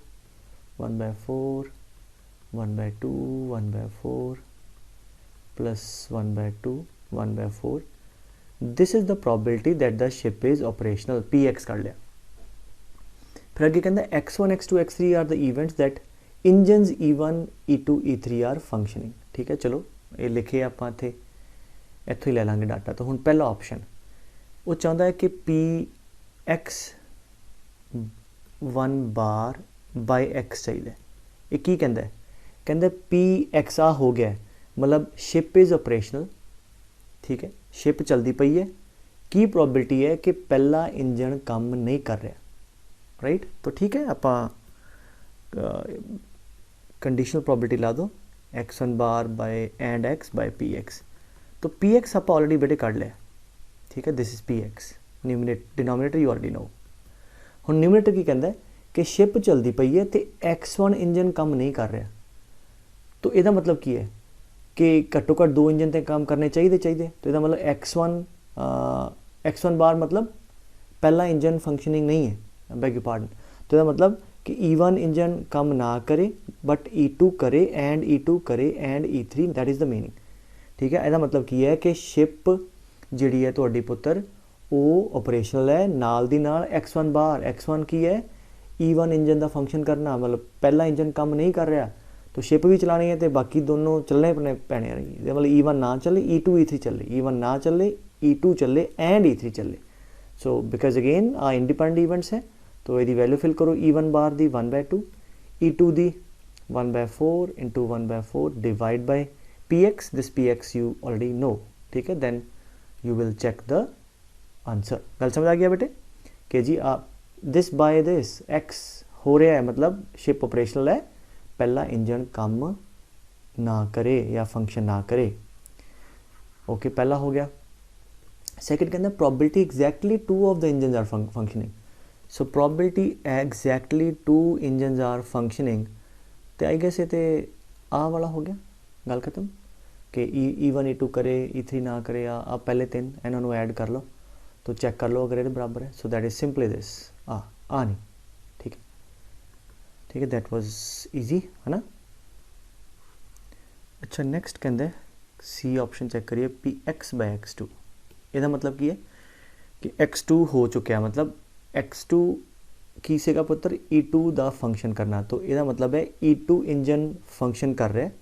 1/4 1/2 1/4 plus 1/2 1/4, this is the probability that the ship is operational, Px कर लिया। फिर आगे कहता है x1 x2 x3 are the events that engines E1 E2 E3 are functioning, ठीक है। चलो ये लिखे आप इत्थे, इत्थों ही ले लांगे डाटा। तो हुण पहला ऑप्शन वो चाहता है कि Px1 बार बाय x चाहिए, ये की कहता है, कहता Px आ हो गया, मतलब शिप इज़ ऑपरेशनल, ठीक है, शिप चलती पई है, की प्रोबेबिलिटी है कि पहला इंजन काम नहीं कर रहा, राइट। तो ठीक है, आप कंडीशनल प्रोबेबिलिटी ला दो, x1 bar by and x by Px, तो Px आप ऑलरेडी बेटे कर लिया, ठीक है, this is Px, denominator you already know. हुण न्यूमिनेटर की कहता है कि शिप चलती पई है तो x1 इंजन काम नहीं कर रहा, तो यदा मतलब की है कि घट्टो घट्ट दो इंजन ते काम करने चाहिए, तो यदा मतलब x1 बार मतलब पहला इंजन फंक्शनिंग नहीं है, बैग यू पार्डन, तो यदा मतलब कि E1 इंजन काम ना करे बट E2 करे एंड E2 करे and E3, that is the meaning, ठीक है। यदा मतलब की है कि शिप जिहड़ी है तुहाडी पुत्तर वो ऑपरेशनल है, नाल दी नाल x1 बार, x1 की है E1 इंजन का फंक्शन करना, मतलब पहला इंजन काम नहीं कर रहा तो शिप भी चलानी है, तो बाकी दोनों चलने पैने रही, मतलब E1 ना चले E2 E3 चले, E1 ना चले E2 चले एंड E3 चले, सो बिकॉज अगेन आ इंडिपेंडेंट इवेंट्स है, तो यदि वैल्यू फिल करो E1 बार दी 1/2, E2 दी 1/4 into 1/4 divide by Px, this Px you already know, ठीक है, then you will check the answer. गल समझ आ गया बेटे कि जी आप दिस बाय दिस x हो रहा है, मतलब शिप ऑपरेशनल है, पहला इंजन काम ना करे या फंक्शन ना करे, ओके, पहला हो गया। सेकंड कहते हैं probability exactly 2 of the engine are functioning, so probability exactly 2 engine are functioning, तो आई गेस ये आ वाला हो गया, गल खत्म कि E1 E2 करे, E3 ना करे, आ पहले तीन इन्हों ऐड कर लो तो चेक कर लो अगर ये बराबर है, so that is simply this, आ नहीं, ठीक है, ठीक है, दैट वाज इजी, है ना। अच्छा नेक्स्ट कहते हैं सी ऑप्शन चेक करिए, Px बाय x2, यदा मतलब की है कि x2 हो चुका है, मतलब x2 की सेगा पुत्र E2 का फंक्शन करना, तो यदा मतलब है E2 इंजन फंक्शन कर रहा है,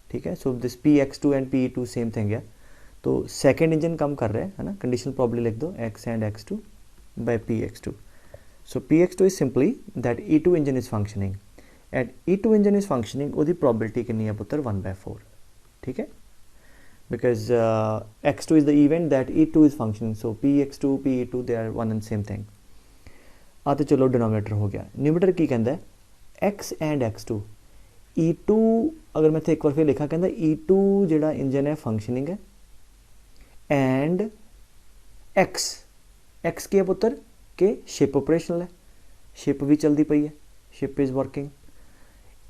ठीक है, so this Px2 and P2 same thing है, तो सेकेंड इंजन कम कर रहा है ना, कंडीशनल प्रोबेबिलिटी लिख दो x and x2 by Px2, सो Px2 is simply that E2 engine is functioning, at E2 engine is functioning, उसकी प्रोबेबिलिटी कितनी है पुत्र 1/4, ठीक है, because x2 is the event that E2 is functioning, सो Px2 Pe2 they are one and same thing. तो चलो denominator हो गया, न्यूमिनेटर की कहता है x एंड x2, E2 अगर मैं एक बार फिर लिखा, कहता E2 जिहड़ा इंजन है फंक्शनिंग है एंड x की है पुत्र के शिप ऑपरेशनल है, शिप भी चलती पई है, शिप इज़ वर्किंग,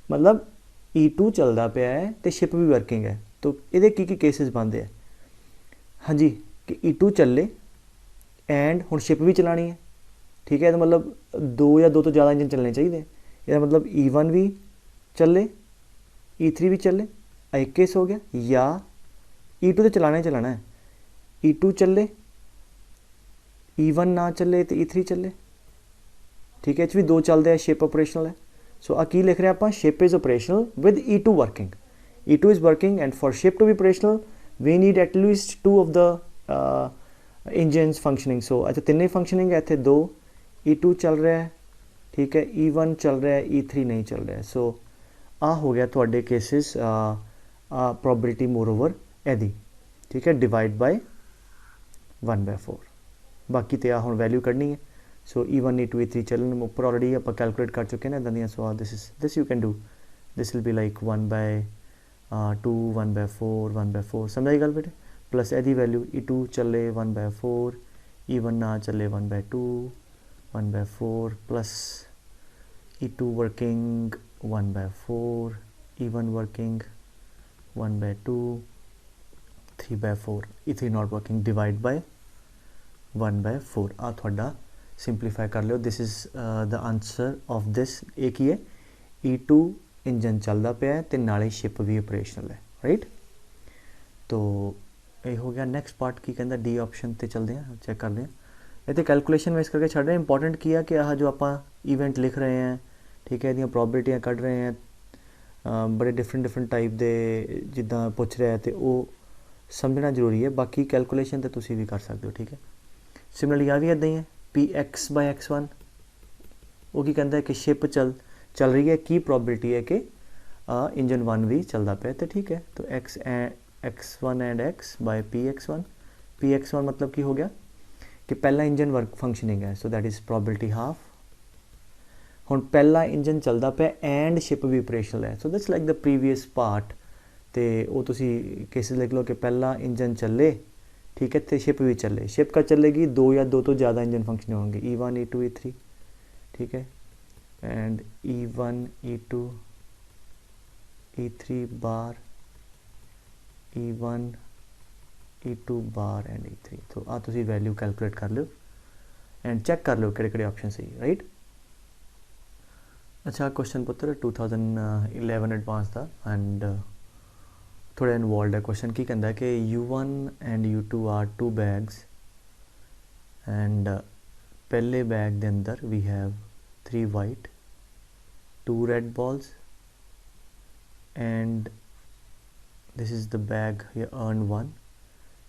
मतलब E2 चलता पाया है तो शिप भी वर्किंग है, तो ये की केसेस बनते हैं, हाँ जी, कि E2 चले एंड हुण शिप भी चलानी है, ठीक है, तो मतलब दो या दो तो ज़्यादा इंजन चलने चाहिए, यदा मतलब E1 भी चले E3 भी चले, एक केस हो गया, या E2 तो चलाना ही चलाना है, E2 चले E1 ना चले तो E3 चले, ठीक है, भी दो चलते हैं, शिप ऑपरेशनल है। सो आ की लिख रहे हैं आप, ship is operational with E2 working, E2 is working and for ship to be operational we need at least 2 of the engines functioning. So अच्छा तीन ही फंक्शनिंग है, इतने दो, E2 चल रहा है, ठीक है, E1 चल रहा है, E3 नहीं चल रहा है। सो आ हो गया थोड़े केसिस प्रोबेबिलिटी मोर ओवर एदी, ठीक है, डिवाइड बाय 1/4। बाकी तो आ हम वैल्यू करनी है। सो E1 E2 E3 चलन उपर ऑलरेडी आप कैलकुलेट कर चुके हैं इदा दी। So this you can do, this will be like 1/2 1/4 1/4, समझ आई गल बेटे। प्लस एदी वैल्यू E2 चले 1/4, E1 ना चले 1/2 1/4, plus E2 working 1/4, E1 working 1/2 3/4, E3 not working divide by 1/4। आ थोड़ा सिंपलीफाई कर लो, this is the answer of this. एक ही है, E2 इंजन चलता पाया तो नाले शिप भी ऑपरेशनल है, राइट। तो ये हो गया। नैक्सट पार्ट की कहता डी ऑप्शन पर चलते हैं, चैक करते हैं। ये कैलकुलेशन में इस करके छड़ रहे हैं। इंपॉर्टेंट किया कि आह जो आप ईवेंट लिख रहे हैं, ठीक है, ये प्रॉबबिलिटियाँ कढ़ रहे हैं, बड़े डिफरेंट टाइप के जिदा पूछ रहा है, तो वो समझना जरूरी है। बाकी कैलकुलेशन तो तुसी भी कर सकते हो, ठीक है। सिमिलरली आ भी इदा ही है, Px/x1 वो की कहता है कि शिप चल रही है, की प्रॉबबिलिटी है कि इंजन 1 भी चलता पाया, तो ठीक है। तो x1 and x bye Px1 मतलब की हो गया कि पहला इंजन वर्क फंक्शनिंग है, so that is probability half. हुण पहला इंजन चलता पाया एंड शिप भी ऑपरेशनल है, so that's like the previous part. तो वो तुसी केसेस लिख लो कि पहला इंजन चले, ठीक है, तो शिप भी चले। शिप का चलेगी, दो या दो तो ज़्यादा इंजन फंक्शन होंगे, E1 E2 E3, ठीक है, and E1 E2 E3 bar, E1 E2 bar and E3। तो आ तुसी वैल्यू कैलकुलेट कर लो एंड चेक कर लो किहड़े ऑप्शन सही, राइट। अच्छा क्वेश्चन पुत्र 2011 एडवांस का एंड थोड़ा इनवॉल्व है क्वेश्चन। की कहता है कि U1 and U2 are 2 bags and पहले बैग के अंदर we have 3 white 2 red balls and this is the bag you earn 1।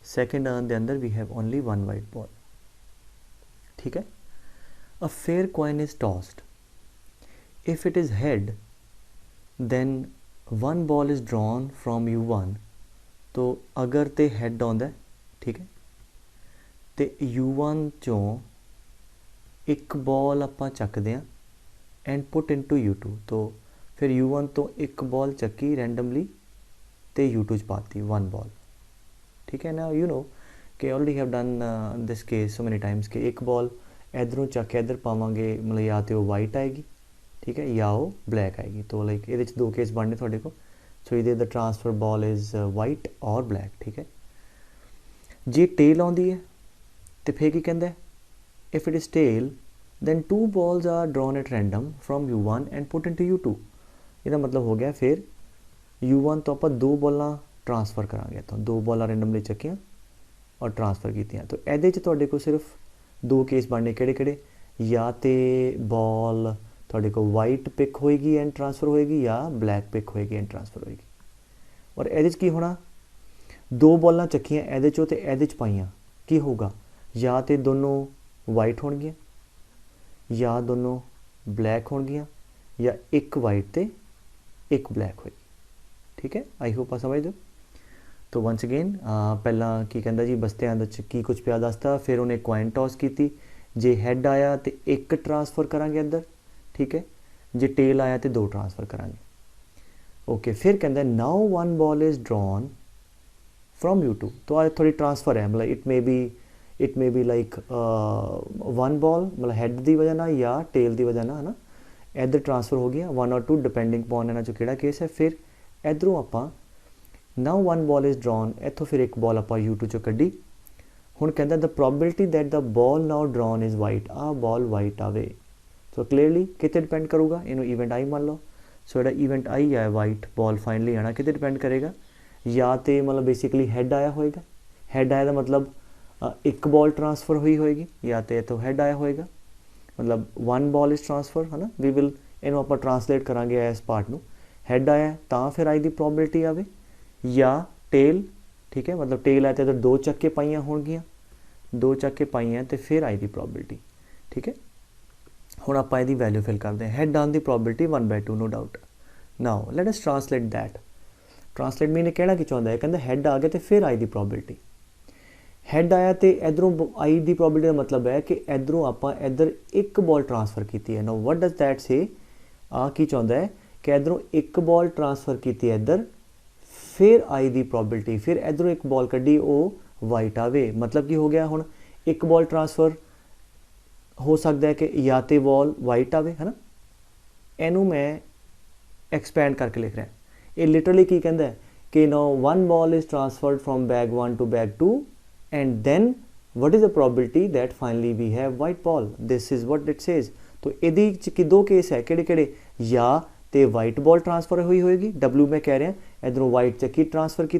Second urn के अंदर we have only 1 white ball, ठीक है। A fair coin is tossed, if it is head then 1 ball is drawn from U1। तो अगर तो head आंदा, ठीक है, तो U1 चों एक बॉल आप चकते हैं एंड पुट इनटू U2। तो फिर U1 तो एक बॉल चक्की रैंडमली तो U2 च पाती 1 बॉल, ठीक है ना। यू नो कि already have done this case so many times कि एक बॉल इधरों चक के इधर पावांगे, मतलब या तो वाइट आएगी, ठीक है, या वो ब्लैक आएगी। तो लाइक ये दो केस बनने थोड़े को। सो ये the transfer ball is white और ब्लैक, ठीक है। जे टेल आती है तो फिर की कहता है, if it is tail then 2 balls are drawn at random from U1 and put into U2। ਇਹਦਾ मतलब हो गया फिर U1 तो ਆਪਾਂ 2 ਬੋਲਾਂ ट्रांसफर करांगे, तो 2 ਬੋਲਾਂ ਰੈਂਡਮਲੀ ਚੱਕੀਆਂ और ट्रांसफर कीतियां। तो ਇਹਦੇ ਚ ਤੁਹਾਡੇ ਕੋਲ सिर्फ 2 केस बनने ਕਿਹੜੇ या तो बॉल ਤੁਹਾਡੇ ਕੋਲ वाइट पिक होएगी एंड ट्रांसफर होएगी या ब्लैक पिक होएगी एंड ट्रांसफर होएगी। और ਇਹਦੇ ਚ ਕੀ होना, 2 ਬੋਲਾਂ ਚੱਕੀਆਂ ਇਹਦੇ ਚੋਂ ਤੇ ਇਹਦੇ ਚ ਪਾਈਆਂ, ਕੀ ਹੋਊਗਾ, या तो दोनों वाइट होणगीਆਂ या दोनों ब्लैक होणगीਆਂ या एक वाइट तो एक ब्लैक होएगी, ठीक है। आई होप आप समझ दो। तो वंस अगेन पहला की कहता जी बस्तियां की कुछ पिया दसता, फिर उन्हें कॉइन टॉस की, जे हैड आया तो एक ट्रांसफर करांगे इधर, ठीक है, जे टेल आया तो 2 ट्रांसफर करांगे, ओके। फिर कहता now 1 ball is drawn from U2। तो आज थोड़ी ट्रांसफर है, मतलब it may be like 1 ball मतलब हैड की वजह ना या टेल की वजह ना, है ना, इधर ट्रांसफर हो गया 1 और 2 डिपेंडिंग पॉन इन्होंने किहड़ा केस है। फिर इधरों आप नाउ 1 बॉल इज़ ड्रॉन, इतों फिर एक बॉल आप U2 चो कड्डी। हुण कहता the probability that the ball now drawn is white, आ बॉल वाइट आवे। सो क्लीयरली कितने डिपेंड करूँगा, इनू ईवेंट आई मान लो। सो जो ईवेंट आई है वाइट बॉल फाइनली आना कितने डिपेंड करेगा, या तो मतलब बेसिकली हैड आया होएगा, हैड आया का मतलब एक बॉल ट्रांसफर हुई होएगी, या तो हेड आया होएगा, मतलब वन बॉल इज ट्रांसफर है ना, वी विल इनू आप ट्रांसलेट करांगे इस पार्ट में। हैड आया तो फिर आई दी प्रॉबिलिटी आवे, या टेल, ठीक है, मतलब टेल आया तो इधर दो चक्के पाइयां होणगियां, दो चक्के पाइयां तो फिर आई दी प्रॉबिलिटी, ठीक है। हुण आपां इहदी वैल्यू फिल करते हैं। हैड आउण दी probability 1/2 no doubt. Now let us translate that. Translate mean कहना की चाहुंदा है, कहंदा हैड आ गया तो फिर आई दी प्रॉबिलिटी। हैड आया तो इधरों आई दी प्रॉबिलिटी का मतलब है कि इधरों आपां इधर एक बॉल ट्रांसफर की है। नाउ व्हाट डज दैट से, आ की चाहुंदा है कि इधरों एक बॉल ट्रांसफर की इधर, फिर आई दी प्रॉबिलिटी, फिर इधरों एक बॉल कड्डी वो वाइट आवे। मतलब की हो गया, हुण एक बॉल ट्रांसफर हो सकता है कि या तो बॉल वाइट आवे है ना, इनू मैं एक्सपैंड करके लिख रहा। ये लिटरली की कहता है कि no one ball is transferred from bag 1 to bag 2 and then what is the probability that finally we have white ball, this is what it says। तो ਇਹਦੀ ਕਿ दो केस है ਕਿਹੜੇ ਕਿਹੜੇ, या तो वाइट बॉल ट्रांसफर हुई होएगी, W मैं कह रहा इधरों वाइट चक्की ट्रांसफर की,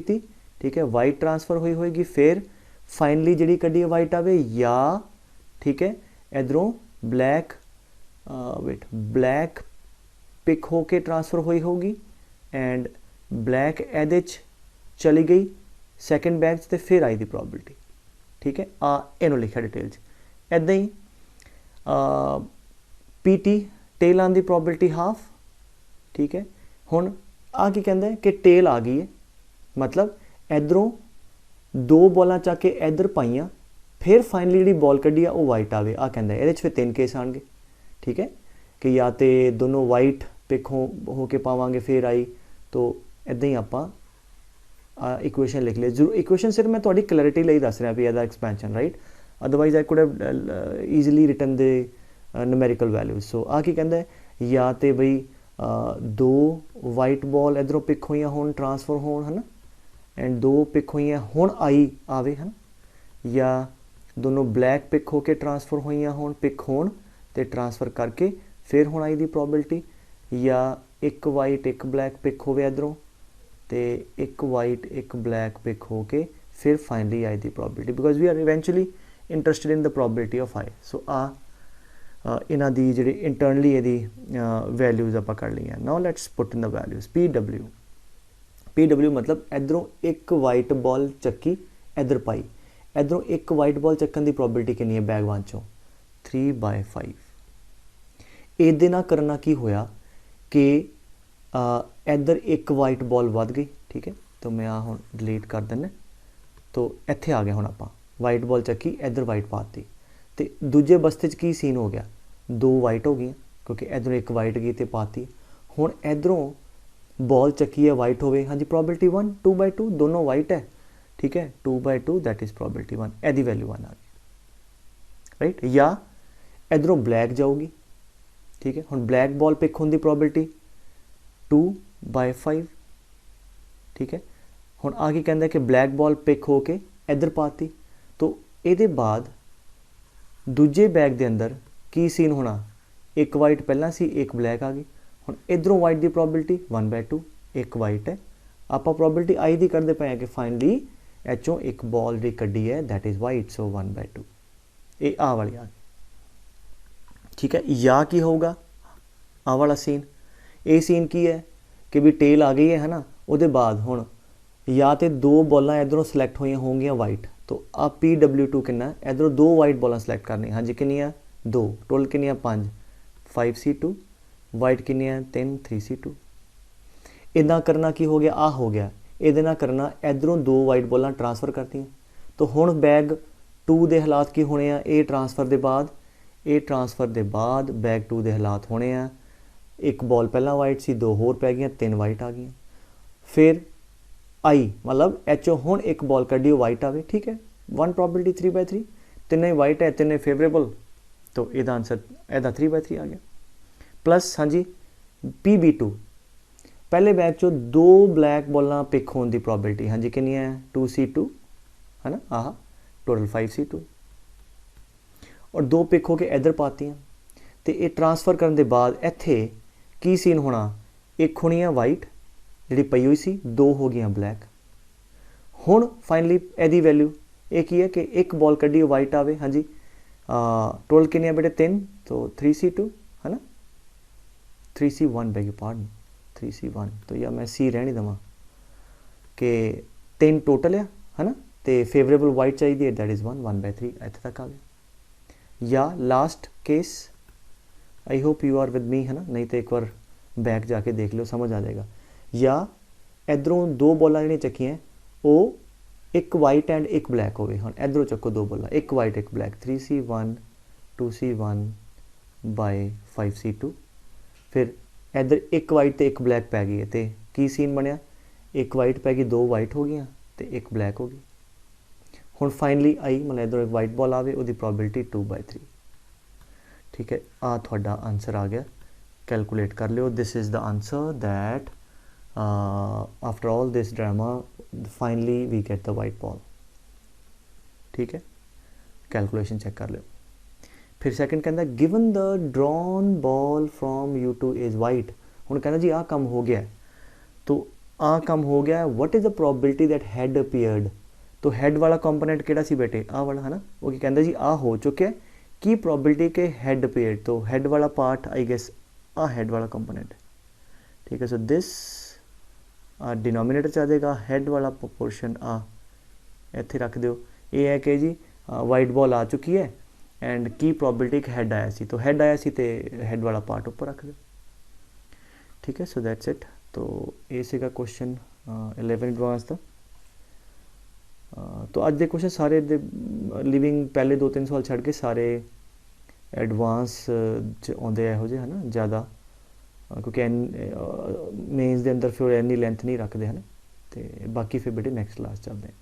ठीक है, वाइट ट्रांसफर हुई होएगी, फिर फाइनली जी कड़ी वाइट आवे, या ठीक है इधरों ब्लैक वेट ब्लैक पिक होके ट्रांसफर हुई होगी एंड ब्लैक एदे चली गई सैकेंड बैग से फिर आई दी प्रॉबिलिटी, ठीक है। इनू लिखा डिटेल इदा ही PT टेल आन दी प्रॉबिलिटी हाफ, ठीक है। हुण आ की कहंदा है कि टेल आ गई है, मतलब इधरों दो बॉलां चक के इधर पाइयां, फिर फाइनली जी बॉल कड्डी आ वो वाइट आवे। आ कहंदा है ये फिर 3 केस आएंगे, ठीक है, कि या तो दोनों वाइट पिक हो के पावांगे फिर आई, तो इदा ही आपां इक्वेशन लिख लिया। जरूर इक्वेशन सिर्फ मैं थोड़ी क्लैरिटी लिए दस रहा भी एदा expansion, right, otherwise I could have easily written the numerical values. So आ की कहंदा है, या तो बई दो वाइट बॉल इधरों पिक हुई होण ट्रांसफर होण है ना, एंड दो पिक हुई हुण आई आवे है ना, या दोनों ब्लैक पिक होके ट्रांसफर हुई होण पिक होण ते ट्रांसफर करके फिर हुण आई दी प्रॉबिलिटी, या एक वाइट एक ब्लैक पिक होवे इधरों तो एक वाइट एक ब्लैक पिक हो के फिर फाइनली आई दी probability, because we are eventually interested in the probability of I. So इन्हां दी जिहड़ी इंटरनली इहदी वैल्यूज आपां कर लईआं। Now let's put in the values. PW मतलब इधरों एक वाइट बॉल चक्की इधर पाई, इधरों एक वाइट बॉल चक्कन की प्रॉबिलिटी कितनी है बैग 1 चों 3/5। इहदे नाल करना की होया कि इधर एक वाइट बॉल वध गई, ठीक है, तो मैं हुण डिलीट कर देना। तो इत्थे आ गया हुण आपां वाइट बॉल चक्की इधर वाइट पाती, तो दूजे बस्ते की सीन हो गया, दो वाइट हो गई क्योंकि इधरों एक वाइट गई तो पाती। हुण इधरों बॉल चक्की है वाइट हो गई, हाँ जी प्रॉबिलिटी 1 2/2 दोनों वाइट है, ठीक है, 2/2 दैट इज प्रॉबिलिटी 1, एदी वैल्यू 1 आ गई, राइट। या इधरों ब्लैक जाऊगी, ठीक है, हुण ब्लैक बॉल पिक होने की प्रॉबिलिटी 2/5, ठीक है। हुण आ की कहंदा कि ब्लैक बॉल पिक हो के इधर पाती, तो ये बाद दूजे बैग के अंदर की सीन होना, एक वाइट पहला सी एक ब्लैक आ गई। हुण इधरों वाइट की प्रॉबिलिटी 1/2 एक वाइट है, आपां प्रॉबिलिटी आई दी करते पे हैं कि फाइनली एचों एक बॉल जी कड्डी है दैट इज़ वाइट, सो 1/2 ये आ वाली आ गई, ठीक है। या की होगा आ वाला सीन, ये सीन की है कि भी टेल आ गई है ना, उसके बाद हुण या तो दो बॉलां इधरों सिलैक्ट हुई होंगियां वाइट, तो आ PW2 कितना इधरों दो वाइट बॉलां सिलैक्ट करनी, हाँ जी कितनियां 2, टोटल कितनियां 5 5C2, वाइट कितनियां 3 3C2। इदा करना की हो गया, आ हो गया, ये ना करना इधरों दो वाइट बॉलां ट्रांसफर करती, तो हुण बैग 2 के हालात की होने आ, ये ट्रांसफर के बाद ये ट्रांसफर के बाद बैग 2 के हालात होने आ, एक बॉल पहला वाइट सी दो होर पै गई 3 वाइट आ गई, फिर आई मतलब एचओ हुण एक बॉल कड्डी वाइट आवे, ठीक है, 1 प्रॉबिलिटी 3/3 तीनों वाइट है तीनों फेवरेबल, तो यदा आंसर यदा 3/3 आ गया। प्लस हाँ जी PB2 पहले बैग चो दो ब्लैक बॉलां पिक होने की प्रॉबिलिटी, हाँ जी कितनी है 2C2 है ना, आह टोटल 5C2, और दो पिक होके इधर पाती, तो ये ट्रांसफर करने के बाद इत्थे की सीन होना, एक होनी है वाइट जी पई हुई सी, दो हो गई ब्लैक। हुण फाइनली यदी वैल्यू एक ही है कि एक बॉल कड्डी वाइट आवे, हाँ जी टोटल कितने बेटे 3, तो 3C2 है ना, 3C1 बेग पार्डन 3C1, तो या मैं सी रहने देव कि 3 टोटल है ना, तो फेवरेबल वाइट चाहिए दैट इज़ 1/3 इतने तक आ गया। या last case, I hope you are with me है ना, नहीं तो एक बार बैक जाके देख लो समझ आ जाएगा। या इधरों 2 बॉलां जिहड़ियां चक्कियां वो एक वाइट एंड एक ब्लैक हो गए, हम इधरों चक्को 2 बॉलां, एक वाइट एक black, 3C1 2C1 bye 5C2, फिर इधर एक वाइट तो एक ब्लैक पै गई है, तो की सीन बनया, एक वाइट पै गई 2 वाइट हो गई तो एक ब्लैक हो गई। हुण फाइनली आई मतलब इधरों एक वाइट बॉल आवे, उसकी प्रोबेबिलिटी 2/3। ठीक है, आ थोड़ा आंसर आ गया, कैलकुलेट कर लियो। This is the answer that after all this drama finally we get the white ball. ठीक है, कैलकुलेशन चेक कर लियो। फिर सैकेंड कहता given the drawn ball from U2 is white. हुण कहता जी आ काम हो गया, तो आ काम हो गया, what is the probability that had appeared. तो हैड वाला कंपोनेंट केड़ा सी बेटे, आ वाला है ना, वो की कहता जी आ हो चुके, की प्रोबेबिलिटी के हैड अपीयर्ड, तो हैड वाला पार्ट आई गेस आ हैड वाला कंपोनेंट। ठीक है, सो दिस डिनोमिनेटर च आ जाएगा, हैड वाला पोर्शन आ इत्थे रख दो। ये है कि जी वाइट बॉल आ चुकी है एंड की प्रोबेबिलिटी कि हैड आया सी, तो हैड आया सी तो हैड वाला पार्ट ऊपर रख दो। ठीक है, सो दैट्स इट। तो ये सीगा क्वेश्चन 11 एडवांस का। तो अज के क्वेश्चन सारे लिविंग पहले 2-3 सवाल छड़ के सारे एडवांस च आउंदे इहो जे है ना ज़्यादा, क्योंकि मेन्स के अंदर फिर इन्नी लेंथ नहीं रखते हैं, तो बाकी फिर बेटे नैक्सट क्लास चलते हैं।